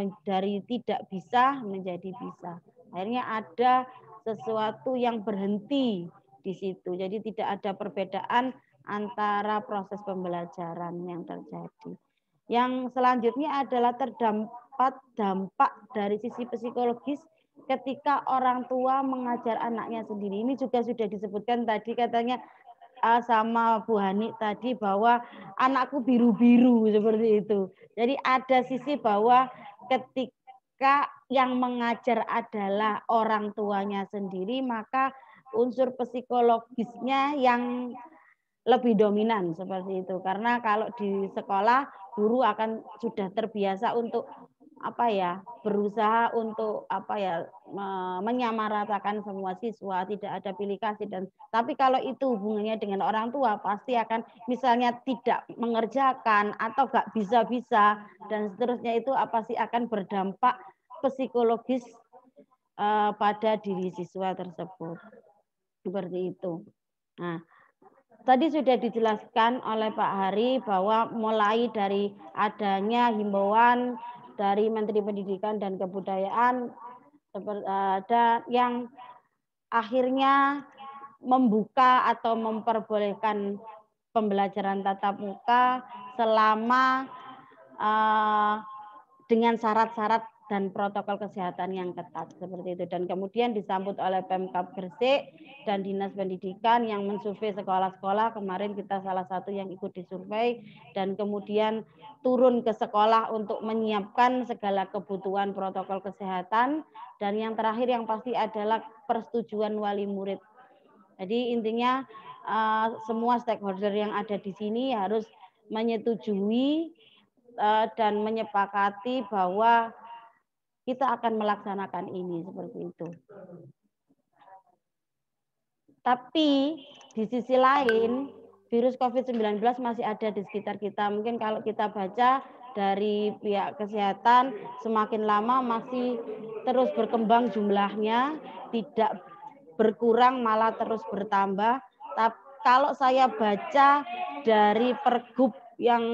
tidak bisa menjadi bisa. Akhirnya ada sesuatu yang berhenti di situ. Jadi tidak ada perbedaan antara proses pembelajaran yang terjadi. Yang selanjutnya adalah terdapat dampak dari sisi psikologis ketika orang tua mengajar anaknya sendiri. Ini juga sudah disebutkan tadi, katanya sama Bu Hani tadi, bahwa anakku biru-biru seperti itu. Jadi ada sisi bahwa ketika yang mengajar adalah orang tuanya sendiri, maka unsur psikologisnya yang lebih dominan seperti itu. Karena kalau di sekolah guru akan sudah terbiasa untuk berusaha untuk menyamaratakan semua siswa, tidak ada pilih kasih, tapi kalau itu hubungannya dengan orang tua pasti akan misalnya tidak mengerjakan atau gak bisa-bisa dan seterusnya, itu pasti akan berdampak psikologis pada diri siswa tersebut. Seperti itu. Nah, Tadi sudah dijelaskan oleh Pak Hari bahwa mulai dari adanya himbauan dari Menteri Pendidikan dan Kebudayaan ada yang akhirnya membuka atau memperbolehkan pembelajaran tatap muka selama dengan syarat-syarat dan protokol kesehatan yang ketat seperti itu, dan kemudian disambut oleh Pemkab Gresik dan Dinas Pendidikan yang mensurvei sekolah-sekolah. Kemarin kita salah satu yang ikut disurvei dan kemudian turun ke sekolah untuk menyiapkan segala kebutuhan protokol kesehatan, dan yang terakhir yang pasti adalah persetujuan wali murid. Jadi intinya semua stakeholder yang ada di sini harus menyetujui dan menyepakati bahwa kita akan melaksanakan ini seperti itu. Tapi di sisi lain, virus COVID-19 masih ada di sekitar kita. Mungkin kalau kita baca dari pihak kesehatan, semakin lama masih terus berkembang jumlahnya, tidak berkurang malah terus bertambah. Tapi kalau saya baca dari Pergub yang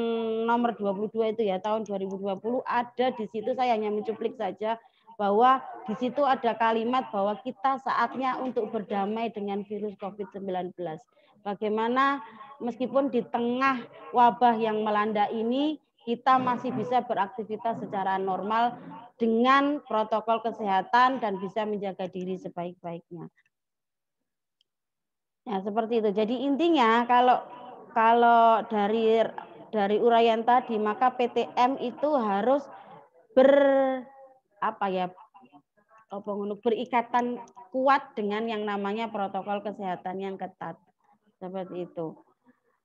nomor 22 itu ya tahun 2020, ada di situ, saya hanya mencuplik saja bahwa di situ ada kalimat bahwa kita saatnya untuk berdamai dengan virus COVID-19. Bagaimana meskipun di tengah wabah yang melanda ini kita masih bisa beraktivitas secara normal dengan protokol kesehatan dan bisa menjaga diri sebaik-baiknya. Ya, seperti itu. Jadi intinya kalau dari uraian tadi, maka PTM itu harus berikatan kuat dengan yang namanya protokol kesehatan yang ketat. Seperti itu.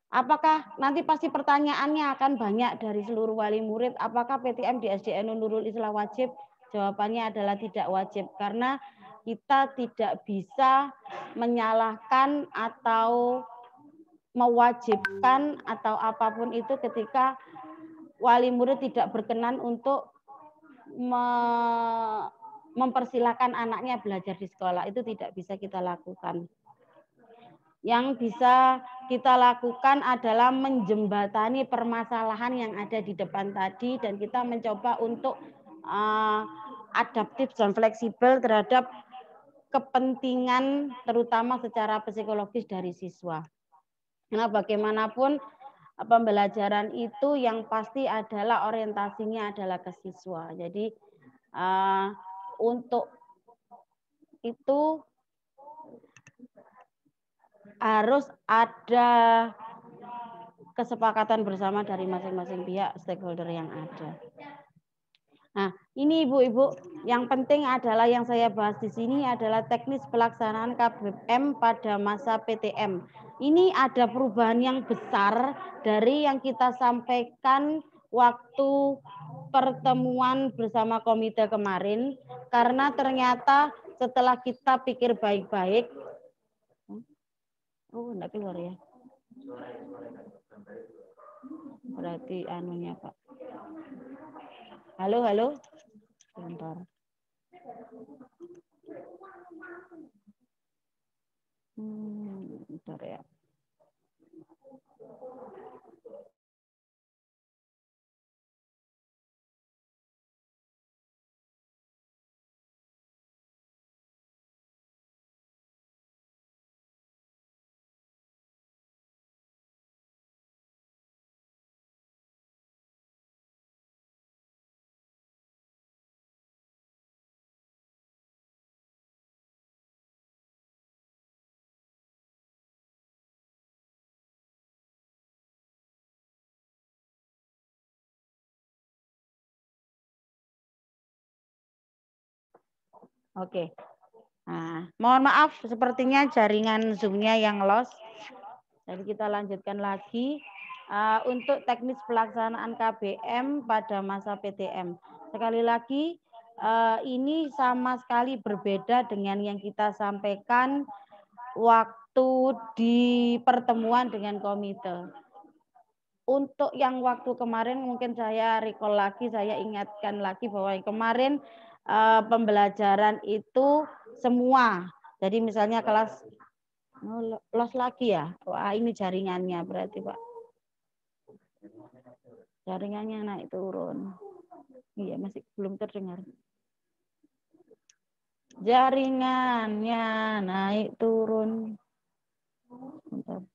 Apakah nanti pasti pertanyaannya akan banyak dari seluruh wali murid, apakah PTM di SDN Nurul Islah wajib? Jawabannya adalah tidak wajib, karena kita tidak bisa menyalahkan atau mewajibkan atau apapun itu ketika wali murid tidak berkenan untuk mempersilahkan anaknya belajar di sekolah. Itu tidak bisa kita lakukan. Yang bisa kita lakukan adalah menjembatani permasalahan yang ada di depan tadi, dan kita mencoba untuk adaptif dan fleksibel terhadap kepentingan terutama secara psikologis dari siswa. Karena bagaimanapun pembelajaran itu yang pasti adalah orientasinya adalah ke siswa. Jadi untuk itu harus ada kesepakatan bersama dari masing-masing pihak stakeholder yang ada. Nah, ini Ibu-ibu, yang penting adalah yang saya bahas di sini adalah teknis pelaksanaan KBM pada masa PTM. Ini ada perubahan yang besar dari yang kita sampaikan waktu pertemuan bersama komite kemarin, karena ternyata setelah kita pikir baik-baik, enggak keluar ya. Berarti anunya Pak. Halo. Bentar. Bentar ya. Oke. Nah, mohon maaf sepertinya jaringan Zoom-nya yang lost. Jadi kita lanjutkan lagi untuk teknis pelaksanaan KBM pada masa PTM. Sekali lagi ini sama sekali berbeda dengan yang kita sampaikan waktu di pertemuan dengan komite. Untuk yang waktu kemarin mungkin saya recall lagi, saya ingatkan lagi bahwa yang kemarin pembelajaran itu semua. Jadi misalnya kelas Oh, los lagi ya? Wah, ini jaringannya berarti, Pak. Jaringannya naik turun. Iya, masih belum terdengar. Jaringannya naik turun. Bentar.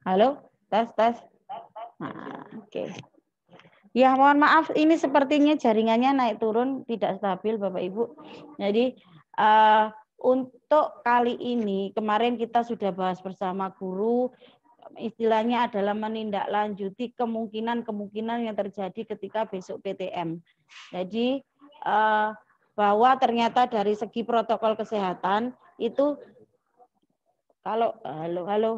Halo, tes. Nah, oke. Ya, mohon maaf, ini sepertinya jaringannya naik turun, tidak stabil, Bapak Ibu. Jadi, untuk kali ini, kemarin kita sudah bahas bersama guru, istilahnya adalah menindaklanjuti kemungkinan yang terjadi ketika besok PTM. Jadi, bahwa ternyata dari segi protokol kesehatan, itu, kalau, halo,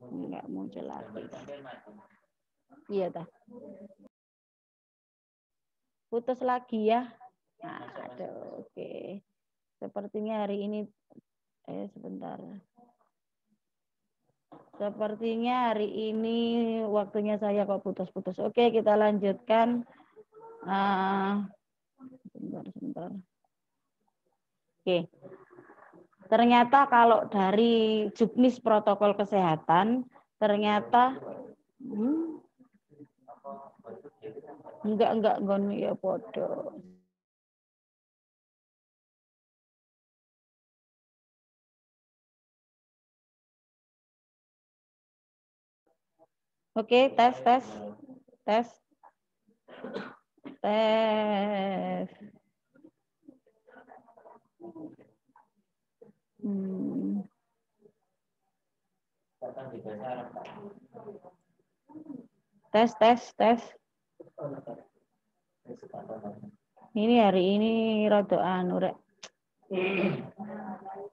enggak muncul lagi. Iya, dah. Putus lagi ya. Nah, aduh, oke. Sepertinya hari ini sebentar. Sepertinya hari ini waktunya saya kok putus-putus. Oke, kita lanjutkan. Sebentar. Oke. Ternyata kalau dari juknis protokol kesehatan, ternyata enggak ya bodoh. Oke, tes. Tes. Ini hari ini rada anu rek.